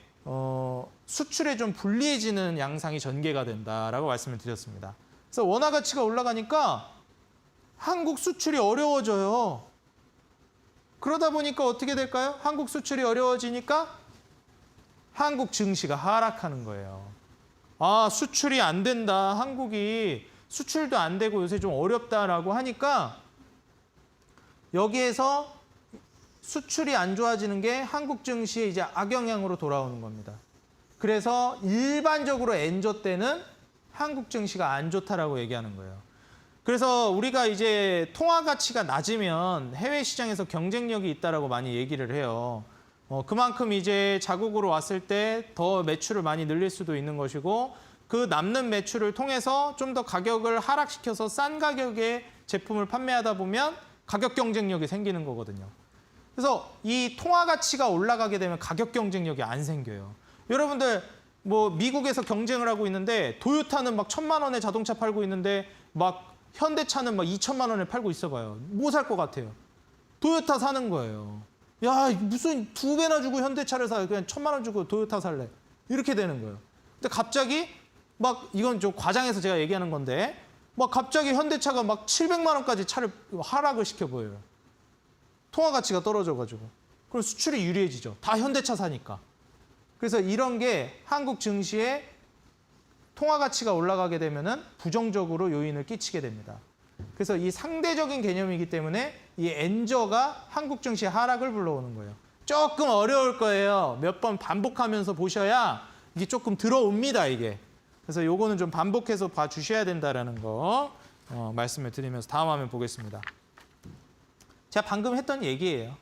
수출에 좀 불리해지는 양상이 전개가 된다라고 말씀을 드렸습니다. 그래서 원화 가치가 올라가니까 한국 수출이 어려워져요. 그러다 보니까 어떻게 될까요? 한국 수출이 어려워지니까 한국 증시가 하락하는 거예요. 아, 수출이 안 된다. 한국이 수출도 안 되고 요새 좀 어렵다라고 하니까 여기에서 수출이 안 좋아지는 게 한국 증시에 이제 악영향으로 돌아오는 겁니다. 그래서 일반적으로 엔저 때는 한국 증시가 안 좋다라고 얘기하는 거예요. 그래서 우리가 이제 통화 가치가 낮으면 해외 시장에서 경쟁력이 있다라고 많이 얘기를 해요. 그만큼 이제 자국으로 왔을 때 더 매출을 많이 늘릴 수도 있는 것이고 그 남는 매출을 통해서 좀 더 가격을 하락시켜서 싼 가격에 제품을 판매하다 보면 가격 경쟁력이 생기는 거거든요. 그래서 이 통화 가치가 올라가게 되면 가격 경쟁력이 안 생겨요. 여러분들 뭐 미국에서 경쟁을 하고 있는데 도요타는 막 1,000만 원에 자동차 팔고 있는데 막 현대차는 막 2천만 원에 팔고 있어 봐요. 뭐 살 것 같아요? 도요타 사는 거예요. 야, 무슨 2배나 주고 현대차를 사. 그냥 1,000만 원 주고 도요타 살래. 이렇게 되는 거예요. 근데 갑자기 막 이건 좀 과장해서 제가 얘기하는 건데 막 갑자기 현대차가 막 700만 원까지 차를 하락을 시켜 보여요. 통화 가치가 떨어져가지고. 그럼 수출이 유리해지죠. 다 현대차 사니까. 그래서 이런 게 한국 증시에 통화 가치가 올라가게 되면은 부정적으로 요인을 끼치게 됩니다. 그래서 이 상대적인 개념이기 때문에 이 엔저가 한국 증시 하락을 불러오는 거예요. 조금 어려울 거예요. 몇 번 반복하면서 보셔야 이게 조금 들어옵니다, 이게. 그래서 요거는 좀 반복해서 봐주셔야 된다라는 거 말씀을 드리면서 다음 화면 보겠습니다. 제가 방금 했던 얘기예요.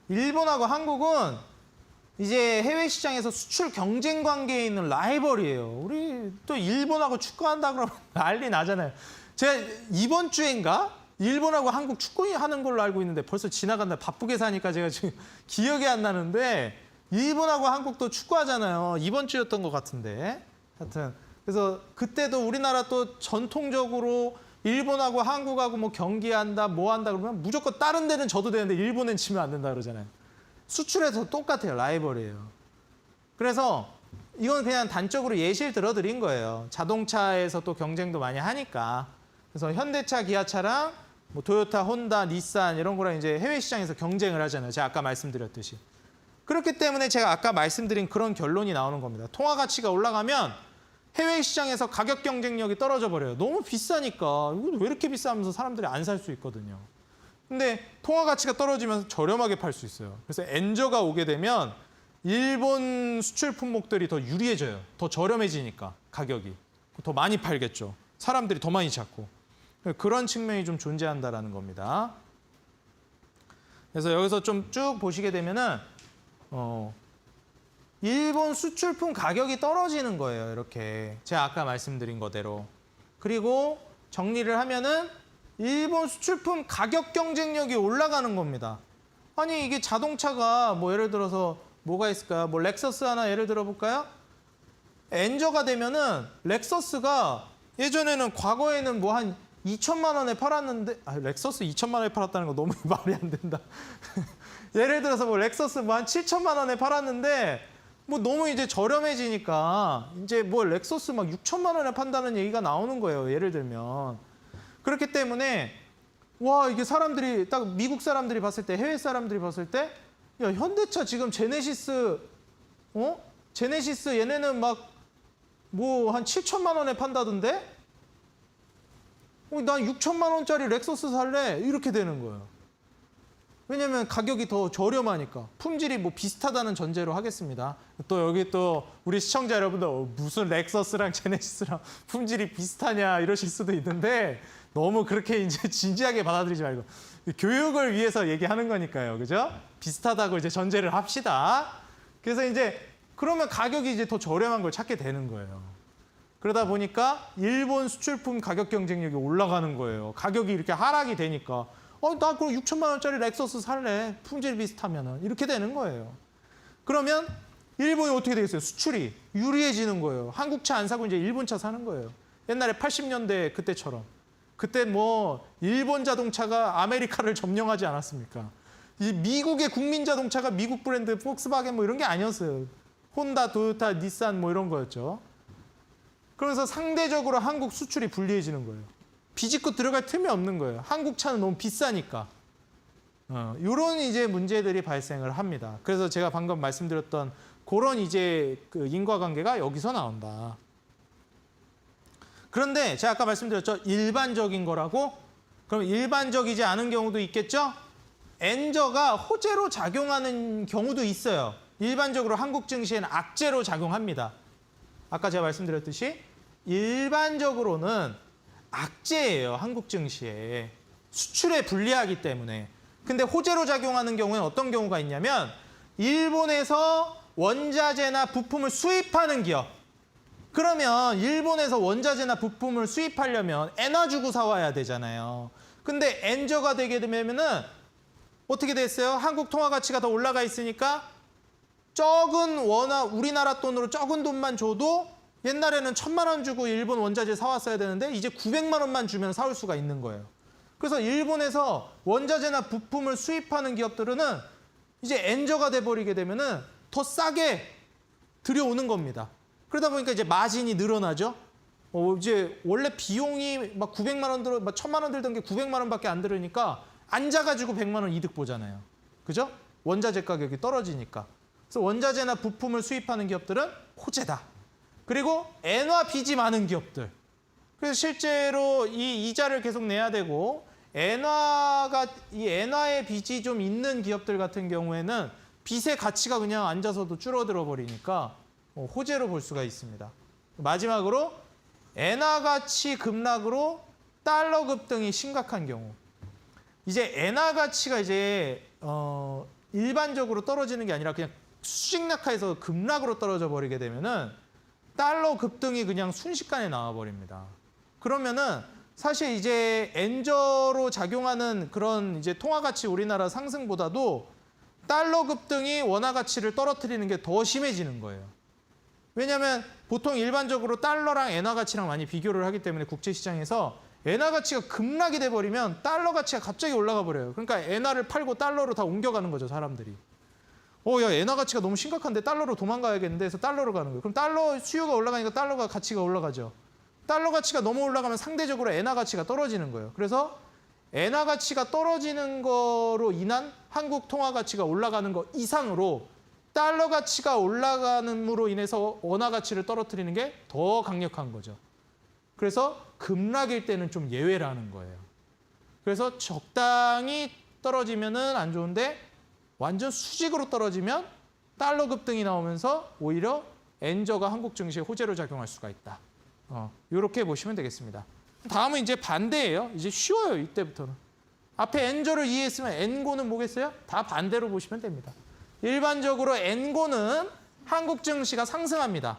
일본하고 한국은 이제 해외 시장에서 수출 경쟁 관계에 있는 라이벌이에요. 우리 또 일본하고 축구한다 그러면 난리 나잖아요. 제가 이번 주인가 일본하고 한국 축구하는 걸로 알고 있는데 벌써 지나간다. 바쁘게 사니까 제가 지금 기억이 안 나는데 일본하고 한국도 축구하잖아요. 이번 주였던 것 같은데. 하여튼 그래서 그때도 우리나라 또 전통적으로 일본하고 한국하고 뭐 경기한다 뭐 한다 그러면 무조건 다른 데는 져도 되는데 일본은 지면 안 된다 그러잖아요. 수출에서 똑같아요. 라이벌이에요. 그래서 이건 그냥 단적으로 예시를 들어드린 거예요. 자동차에서 또 경쟁도 많이 하니까. 그래서 현대차, 기아차랑 뭐 도요타, 혼다, 닛산 이런 거랑 이제 해외 시장에서 경쟁을 하잖아요. 제가 아까 말씀드렸듯이. 그렇기 때문에 제가 아까 말씀드린 그런 결론이 나오는 겁니다. 통화 가치가 올라가면 해외 시장에서 가격 경쟁력이 떨어져 버려요. 너무 비싸니까. 이거 왜 이렇게 비싸면서 사람들이 안 살 수 있거든요. 근데 통화 가치가 떨어지면서 저렴하게 팔 수 있어요. 그래서 엔저가 오게 되면 일본 수출 품목들이 더 유리해져요. 더 저렴해지니까 가격이. 더 많이 팔겠죠. 사람들이 더 많이 찾고. 그런 측면이 좀 존재한다라는 겁니다. 그래서 여기서 좀 쭉 보시게 되면은 일본 수출품 가격이 떨어지는 거예요. 이렇게 제가 아까 말씀드린 거대로. 그리고 정리를 하면은 일본 수출품 가격 경쟁력이 올라가는 겁니다. 아니 이게 자동차가 뭐 예를 들어서 뭐가 있을까요? 뭐 렉서스 하나 예를 들어 볼까요? 엔저가 되면은 렉서스가 예전에는 과거에는 뭐 한 2천만 원에 팔았는데 렉서스 2천만 원에 팔았다는 거 너무 말이 안 된다. 예를 들어서 뭐 렉서스 뭐 한 7천만 원에 팔았는데 뭐 너무 이제 저렴해지니까 이제 뭐 렉서스 막 6천만 원에 판다는 얘기가 나오는 거예요. 예를 들면. 그렇기 때문에 와 이게 사람들이 딱 미국 사람들이 봤을 때 해외 사람들이 봤을 때 야 현대차 지금 제네시스 제네시스 얘네는 막 뭐 한 7천만 원에 판다던데? 난 6천만 원짜리 렉서스 살래? 이렇게 되는 거예요. 왜냐면 가격이 더 저렴하니까. 품질이 뭐 비슷하다는 전제로 하겠습니다. 또 여기 또 우리 시청자 여러분들 무슨 렉서스랑 제네시스랑 품질이 비슷하냐 이러실 수도 있는데 너무 그렇게 이제 진지하게 받아들이지 말고 교육을 위해서 얘기하는 거니까요. 그죠? 비슷하다고 이제 전제를 합시다. 그래서 이제 그러면 가격이 이제 더 저렴한 걸 찾게 되는 거예요. 그러다 보니까 일본 수출품 가격 경쟁력이 올라가는 거예요. 가격이 이렇게 하락이 되니까 나 그럼 6천만 원짜리 렉서스 살래. 품질 비슷하면은 이렇게 되는 거예요. 그러면 일본이 어떻게 되겠어요? 수출이 유리해지는 거예요. 한국 차 안 사고 이제 일본 차 사는 거예요. 옛날에 80년대 그때처럼. 그때 뭐 일본 자동차가 아메리카를 점령하지 않았습니까? 이 미국의 국민 자동차가 미국 브랜드 폭스바겐 뭐 이런 게 아니었어요. 혼다, 도요타, 닛산 뭐 이런 거였죠. 그러면서 상대적으로 한국 수출이 불리해지는 거예요. 비집고 들어갈 틈이 없는 거예요. 한국 차는 너무 비싸니까. 이런 이제 문제들이 발생을 합니다. 그래서 제가 방금 말씀드렸던 그런 이제 그 인과관계가 여기서 나온다. 그런데 제가 아까 말씀드렸죠. 일반적인 거라고? 그럼 일반적이지 않은 경우도 있겠죠? 엔저가 호재로 작용하는 경우도 있어요. 일반적으로 한국 증시에는 악재로 작용합니다. 아까 제가 말씀드렸듯이 일반적으로는 악재예요. 한국 증시에. 수출에 불리하기 때문에. 근데 호재로 작용하는 경우에는 어떤 경우가 있냐면 일본에서 원자재나 부품을 수입하는 기업. 그러면 일본에서 원자재나 부품을 수입하려면 엔화 주고 사와야 되잖아요. 근데 엔저가 되게 되면은 어떻게 됐어요? 한국 통화 가치가 더 올라가 있으니까 적은 원화, 우리나라 돈으로 적은 돈만 줘도 옛날에는 1,000만 원 주고 일본 원자재 사왔어야 되는데 이제 900만 원만 주면 사올 수가 있는 거예요. 그래서 일본에서 원자재나 부품을 수입하는 기업들은 이제 엔저가 돼버리게 되면은 더 싸게 들여오는 겁니다. 그러다 보니까 이제 마진이 늘어나죠. 이제 원래 비용이 막 900만 원 들어, 막 1,000만 원 들던 게 900만 원밖에 안 들으니까 앉아가지고 100만 원 이득 보잖아요. 그죠? 원자재 가격이 떨어지니까. 그래서 원자재나 부품을 수입하는 기업들은 호재다. 그리고 엔화 빚이 많은 기업들. 그래서 실제로 이 이자를 계속 내야 되고 이 엔화의 빚이 좀 있는 기업들 같은 경우에는 빚의 가치가 그냥 앉아서도 줄어들어 버리니까 호재로 볼 수가 있습니다. 마지막으로 엔화 가치 급락으로 달러 급등이 심각한 경우. 이제 엔화 가치가 이제 일반적으로 떨어지는 게 아니라 그냥 수직 낙하에서 급락으로 떨어져 버리게 되면은 달러 급등이 그냥 순식간에 나와버립니다. 그러면은 사실 이제 엔저로 작용하는 그런 이제 통화 가치 우리나라 상승보다도 달러 급등이 원화 가치를 떨어뜨리는 게 더 심해지는 거예요. 왜냐하면 보통 일반적으로 달러랑 엔화 가치랑 많이 비교를 하기 때문에 국제시장에서 엔화 가치가 급락이 돼버리면 달러 가치가 갑자기 올라가 버려요. 그러니까 엔화를 팔고 달러로 다 옮겨가는 거죠, 사람들이. 야, 엔화 가치가 너무 심각한데 달러로 도망가야겠는데 해서 달러로 가는 거예요. 그럼 달러 수요가 올라가니까 달러가 가치가 올라가죠. 달러 가치가 너무 올라가면 상대적으로 엔화 가치가 떨어지는 거예요. 그래서 엔화 가치가 떨어지는 거로 인한 한국 통화 가치가 올라가는 거 이상으로 달러 가치가 올라가는으로 인해서 원화 가치를 떨어뜨리는 게 더 강력한 거죠. 그래서 급락일 때는 좀 예외라는 거예요. 그래서 적당히 떨어지면은 안 좋은데 완전 수직으로 떨어지면 달러 급등이 나오면서 오히려 엔저가 한국 증시에 호재로 작용할 수가 있다. 이렇게 보시면 되겠습니다. 다음은 이제 반대예요. 이제 쉬워요, 이때부터는. 앞에 엔저를 이해했으면 엔고는 뭐겠어요? 다 반대로 보시면 됩니다. 일반적으로 엔고는 한국 증시가 상승합니다.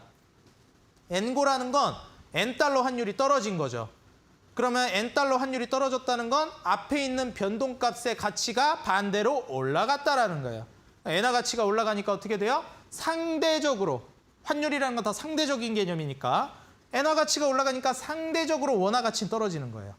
엔고라는 건 엔달러 환율이 떨어진 거죠. 그러면 엔달러 환율이 떨어졌다는 건 앞에 있는 변동값의 가치가 반대로 올라갔다라는 거예요. 엔화 가치가 올라가니까 어떻게 돼요? 상대적으로, 환율이라는 건 다 상대적인 개념이니까 엔화 가치가 올라가니까 상대적으로 원화 가치는 떨어지는 거예요.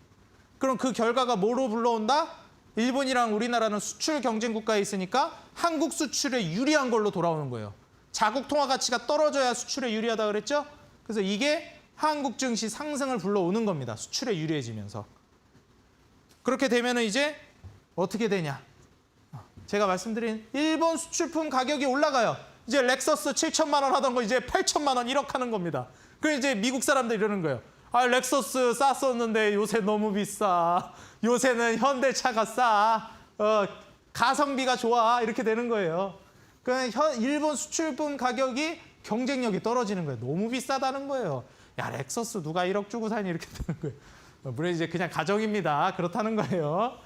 그럼 그 결과가 뭐로 불러온다? 일본이랑 우리나라는 수출 경쟁 국가에 있으니까 한국 수출에 유리한 걸로 돌아오는 거예요. 자국 통화 가치가 떨어져야 수출에 유리하다 그랬죠? 그래서 이게 한국 증시 상승을 불러오는 겁니다. 수출에 유리해지면서. 그렇게 되면 이제 어떻게 되냐? 제가 말씀드린 일본 수출품 가격이 올라가요. 이제 렉서스 7천만 원 하던 거 이제 8천만 원 1억 하는 겁니다. 그래서 이제 미국 사람들 이러는 거예요. 아, 렉서스 쌌었는데 요새 너무 비싸. 요새는 현대차가 싸. 가성비가 좋아. 이렇게 되는 거예요. 그러니까 일본 수출품 가격이 경쟁력이 떨어지는 거예요. 너무 비싸다는 거예요. 야, 렉서스 누가 1억 주고 사니? 이렇게 되는 거예요. 물론 이제 그냥 가정입니다. 그렇다는 거예요.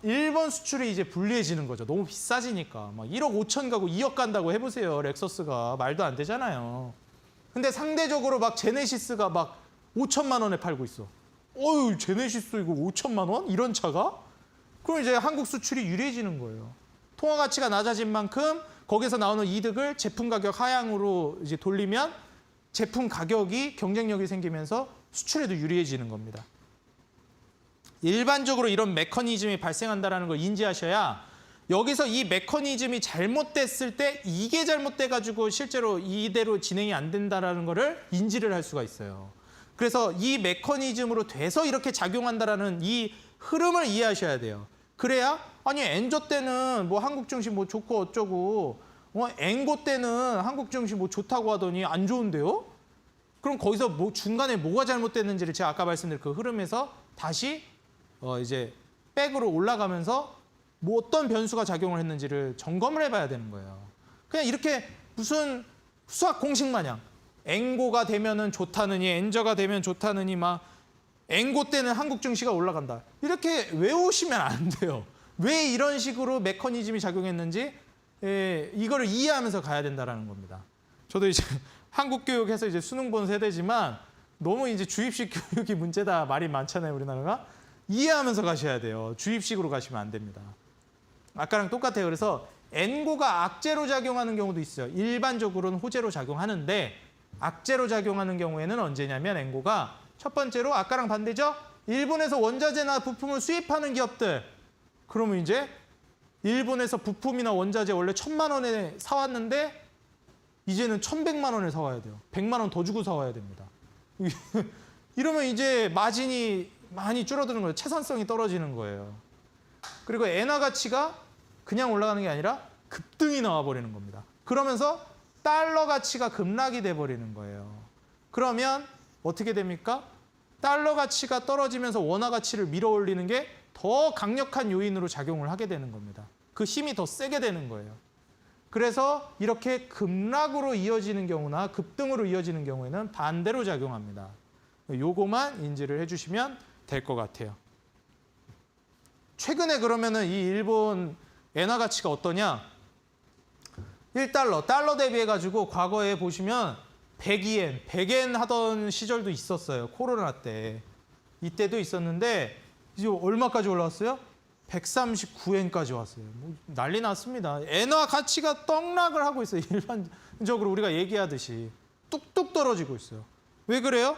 일본 수출이 이제 불리해지는 거죠. 너무 비싸지니까. 막 1억 5천 가고 2억 간다고 해보세요. 렉서스가. 말도 안 되잖아요. 근데 상대적으로 막 제네시스가 막 5천만 원에 팔고 있어. 어유, 제네시스 이거 5천만 원? 이런 차가? 그럼 이제 한국 수출이 유리해지는 거예요. 통화 가치가 낮아진 만큼 거기서 나오는 이득을 제품 가격 하향으로 이제 돌리면 제품 가격이 경쟁력이 생기면서 수출에도 유리해지는 겁니다. 일반적으로 이런 메커니즘이 발생한다는 걸 인지하셔야 여기서 이 메커니즘이 잘못됐을 때 이게 잘못돼가지고 실제로 이대로 진행이 안 된다는 거를 인지를 할 수가 있어요. 그래서 이 메커니즘으로 돼서 이렇게 작용한다는 이 흐름을 이해하셔야 돼요. 그래야 아니 엔저 때는 뭐 한국 증시 뭐 좋고 어쩌고 엔고 때는 한국 증시 뭐 좋다고 하더니 안 좋은데요? 그럼 거기서 뭐 중간에 뭐가 잘못됐는지를 제가 아까 말씀드린 그 흐름에서 다시 이제 백으로 올라가면서 뭐 어떤 변수가 작용을 했는지를 점검을 해봐야 되는 거예요. 그냥 이렇게 무슨 수학 공식 마냥 엔고가 되면은 좋다느니 엔저가 되면 좋다느니 막 엔고 때는 한국 증시가 올라간다. 이렇게 외우시면 안 돼요. 왜 이런 식으로 메커니즘이 작용했는지 이거를 이해하면서 가야 된다라는 겁니다. 저도 이제 한국 교육에서 이제 수능 본 세대지만 너무 이제 주입식 교육이 문제다 말이 많잖아요, 우리나라가. 이해하면서 가셔야 돼요. 주입식으로 가시면 안 됩니다. 아까랑 똑같아요. 그래서 엔고가 악재로 작용하는 경우도 있어요. 일반적으로는 호재로 작용하는데 악재로 작용하는 경우에는 언제냐면 엔고가 첫 번째로 아까랑 반대죠. 일본에서 원자재나 부품을 수입하는 기업들. 그러면 이제 일본에서 부품이나 원자재 원래 1,000만 원에 사왔는데 이제는 1,100만 원에 사와야 돼요. 100만 원 더 주고 사와야 됩니다. 이러면 이제 마진이 많이 줄어드는 거예요. 채산성이 떨어지는 거예요. 그리고 엔화 가치가 그냥 올라가는 게 아니라 급등이 나와버리는 겁니다. 그러면서 달러 가치가 급락이 돼버리는 거예요. 그러면 어떻게 됩니까? 달러 가치가 떨어지면서 원화 가치를 밀어올리는 게 더 강력한 요인으로 작용을 하게 되는 겁니다. 그 힘이 더 세게 되는 거예요. 그래서 이렇게 급락으로 이어지는 경우나 급등으로 이어지는 경우에는 반대로 작용합니다. 요거만 인지를 해주시면 될 것 같아요. 최근에 그러면은 이 일본 엔화 가치가 어떠냐? 1달러, 달러 대비해가지고 과거에 보시면 102엔, 100엔 하던 시절도 있었어요. 코로나 때. 이때도 있었는데 이제 얼마까지 올라왔어요? 139엔까지 왔어요. 뭐 난리 났습니다. 엔화 가치가 떡락을 하고 있어요. 일반적으로 우리가 얘기하듯이. 뚝뚝 떨어지고 있어요. 왜 그래요?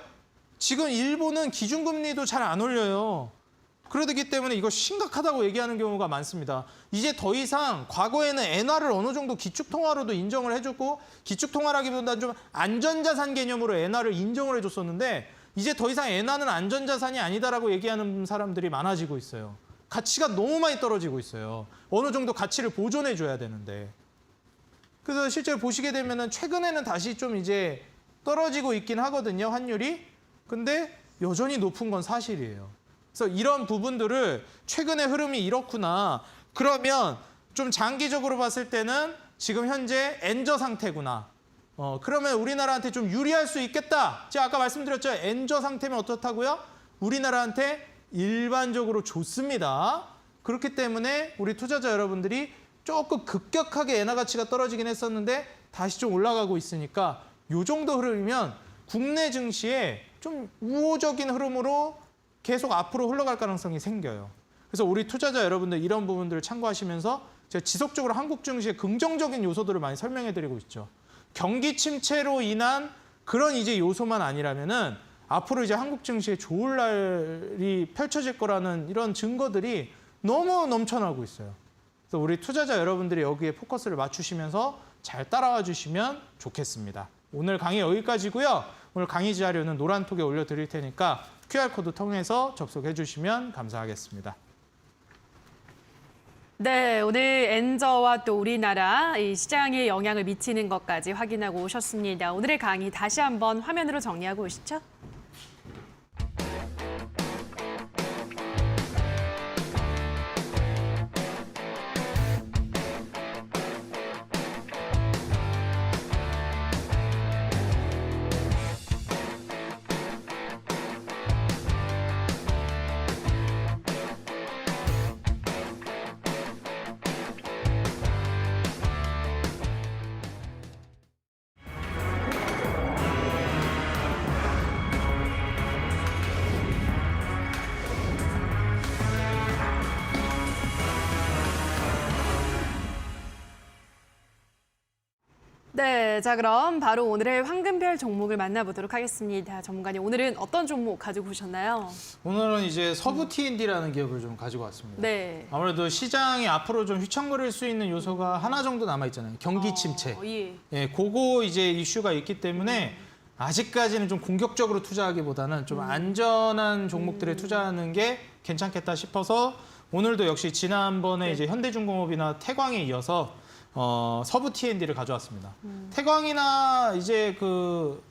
지금 일본은 기준금리도 잘 안 올려요. 그러기 때문에 이거 심각하다고 얘기하는 경우가 많습니다. 이제 더 이상 과거에는 엔화를 어느 정도 기축통화로도 인정을 해줬고 기축통화라기보다는 좀 안전자산 개념으로 엔화를 인정을 해줬었는데 이제 더 이상 엔화는 안전자산이 아니다라고 얘기하는 사람들이 많아지고 있어요. 가치가 너무 많이 떨어지고 있어요. 어느 정도 가치를 보존해줘야 되는데. 그래서 실제로 보시게 되면은 최근에는 다시 좀 이제 떨어지고 있긴 하거든요, 환율이. 근데 여전히 높은 건 사실이에요. 그래서 이런 부분들을 최근의 흐름이 이렇구나. 그러면 좀 장기적으로 봤을 때는 지금 현재 엔저 상태구나. 그러면 우리나라한테 좀 유리할 수 있겠다. 제가 아까 말씀드렸죠. 엔저 상태면 어떻다고요? 우리나라한테 일반적으로 좋습니다. 그렇기 때문에 우리 투자자 여러분들이 조금 급격하게 엔화 가치가 떨어지긴 했었는데 다시 좀 올라가고 있으니까 이 정도 흐름이면 국내 증시에 좀 우호적인 흐름으로 계속 앞으로 흘러갈 가능성이 생겨요. 그래서 우리 투자자 여러분들 이런 부분들을 참고하시면서 제가 지속적으로 한국 증시의 긍정적인 요소들을 많이 설명해 드리고 있죠. 경기 침체로 인한 그런 이제 요소만 아니라면은 앞으로 이제 한국 증시에 좋을 날이 펼쳐질 거라는 이런 증거들이 너무 넘쳐나고 있어요. 그래서 우리 투자자 여러분들이 여기에 포커스를 맞추시면서 잘 따라와 주시면 좋겠습니다. 오늘 강의 여기까지고요. 오늘 강의 자료는 노란톡에 올려드릴 테니까 QR코드 통해서 접속해 주시면 감사하겠습니다. 네, 오늘 엔저와 또 우리나라 이 시장에 영향을 미치는 것까지 확인하고 오셨습니다. 오늘의 강의 다시 한번 화면으로 정리하고 오시죠. 네, 자 그럼 바로 오늘의 황금별 종목을 만나보도록 하겠습니다. 전문가님, 오늘은 어떤 종목 가지고 오셨나요? 오늘은 이제 서부 T&D라는 기업을 좀 가지고 왔습니다. 네. 아무래도 시장이 앞으로 좀 휘청거릴 수 있는 요소가 하나 정도 남아 있잖아요. 경기 침체. 예. 예, 그거 이제 이슈가 있기 때문에 아직까지는 좀 공격적으로 투자하기보다는 좀 안전한 종목들에 투자하는 게 괜찮겠다 싶어서 오늘도 역시 지난번에 이제 현대중공업이나 태광에 이어서 서부 T&D를 가져왔습니다. 태광이나 이제 그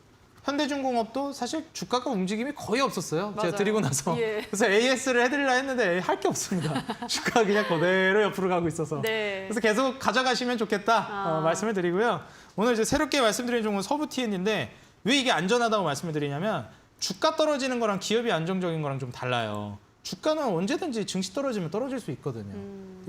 현대중공업도 사실 주가가 움직임이 거의 없었어요. 맞아요. 제가 드리고 나서. 예. 그래서 AS를 해드리려 했는데 할 게 없습니다. 주가가 그냥 그대로 옆으로 가고 있어서. 네. 그래서 계속 가져가시면 좋겠다 말씀을 드리고요. 오늘 이제 새롭게 말씀드린 종목은 서부 T&D인데 왜 이게 안전하다고 말씀을 드리냐면 주가 떨어지는 거랑 기업이 안정적인 거랑 좀 달라요. 주가는 언제든지 증시 떨어지면 떨어질 수 있거든요.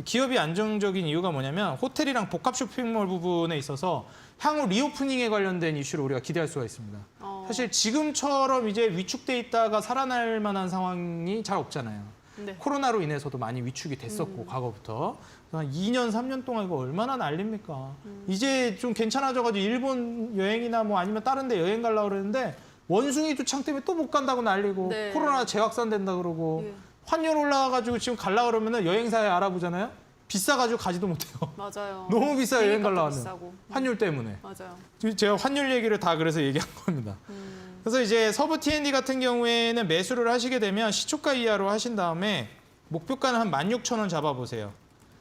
기업이 안정적인 이유가 뭐냐면 호텔이랑 복합 쇼핑몰 부분에 있어서 향후 리오프닝에 관련된 이슈를 우리가 기대할 수가 있습니다. 사실 지금처럼 이제 위축돼 있다가 살아날 만한 상황이 잘 없잖아요. 네. 코로나로 인해서도 많이 위축이 됐었고 과거부터 한 2년, 3년 동안 이거 얼마나 난립니까? 이제 좀 괜찮아져가지고 일본 여행이나 뭐 아니면 다른 데 여행 가려고 그러는데 원숭이 두창 때문에 또 못 간다고 난리고 네. 코로나 재확산된다 그러고 예. 환율 올라가가지고 지금 갈라 그러면은 여행사에 알아보잖아요. 비싸가지고 가지도 못해요. 맞아요. 너무 비싸요, 여행 비행값도 가려면. 비싸고. 환율 때문에. 맞아요. 제가 환율 얘기를 다 그래서 얘기한 겁니다. 그래서 이제 서부 T&D 같은 경우에는 매수를 하시게 되면 시초가 이하로 하신 다음에 목표가는 한 16,000원 잡아보세요.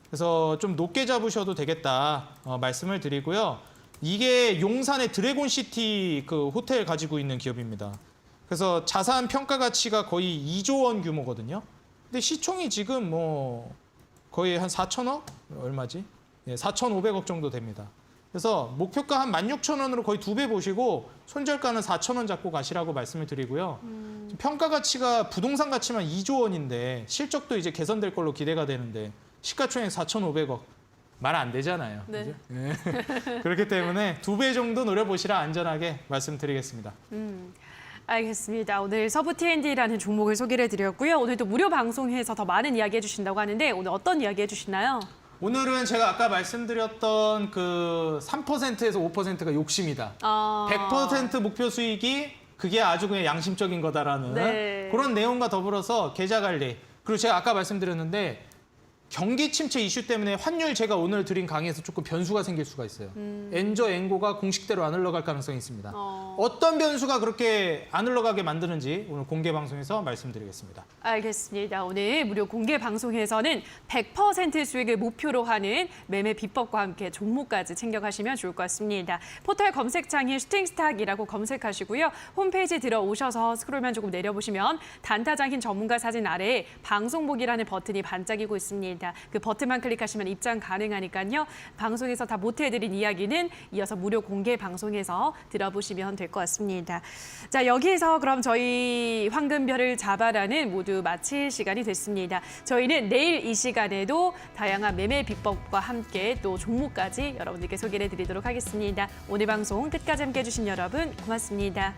그래서 좀 높게 잡으셔도 되겠다 말씀을 드리고요. 이게 용산의 드래곤시티 그 호텔 가지고 있는 기업입니다. 그래서 자산 평가 가치가 거의 2조 원 규모거든요. 근데 시총이 지금 뭐 거의 한 4천억? 얼마지? 예, 4,500억 정도 됩니다. 그래서 목표가 한 16,000원으로 거의 2배 보시고 손절가는 4,000원 잡고 가시라고 말씀을 드리고요. 평가 가치가 부동산 가치만 2조 원인데 실적도 이제 개선될 걸로 기대가 되는데 시가총액 4,500억. 말 안 되잖아요. 네. 그죠? 예. 그렇기 때문에 2배 정도 노려보시라 안전하게 말씀드리겠습니다. 알겠습니다. 오늘 서부 T&D라는 종목을 소개를 드렸고요. 오늘도 무료 방송에서 더 많은 이야기 해주신다고 하는데 오늘 어떤 이야기 해주시나요? 오늘은 제가 아까 말씀드렸던 그 3%에서 5%가 욕심이다. 100% 목표 수익이 그게 아주 그냥 양심적인 거다라는 네. 그런 내용과 더불어서 계좌 관리. 그리고 제가 아까 말씀드렸는데 경기 침체 이슈 때문에 환율 제가 오늘 드린 강의에서 조금 변수가 생길 수가 있어요. 엔저 엔고가 공식대로 안 흘러갈 가능성이 있습니다. 어떤 변수가 그렇게 안 흘러가게 만드는지 오늘 공개 방송에서 말씀드리겠습니다. 알겠습니다. 오늘 무료 공개 방송에서는 100% 수익을 목표로 하는 매매 비법과 함께 종목까지 챙겨가시면 좋을 것 같습니다. 포털 검색창에 슈팅스탁이라고 검색하시고요. 홈페이지 들어오셔서 스크롤만 조금 내려보시면 단타장인 전문가 사진 아래에 방송보기라는 버튼이 반짝이고 있습니다. 그 버튼만 클릭하시면 입장 가능하니까요. 방송에서 다 못해드린 이야기는 이어서 무료 공개 방송에서 들어보시면 될 것 같습니다. 자, 여기에서 그럼 저희 황금별을 잡아라는 모두 마칠 시간이 됐습니다. 저희는 내일 이 시간에도 다양한 매매 비법과 함께 또 종목까지 여러분들께 소개해 드리도록 하겠습니다. 오늘 방송 끝까지 함께해 주신 여러분 고맙습니다.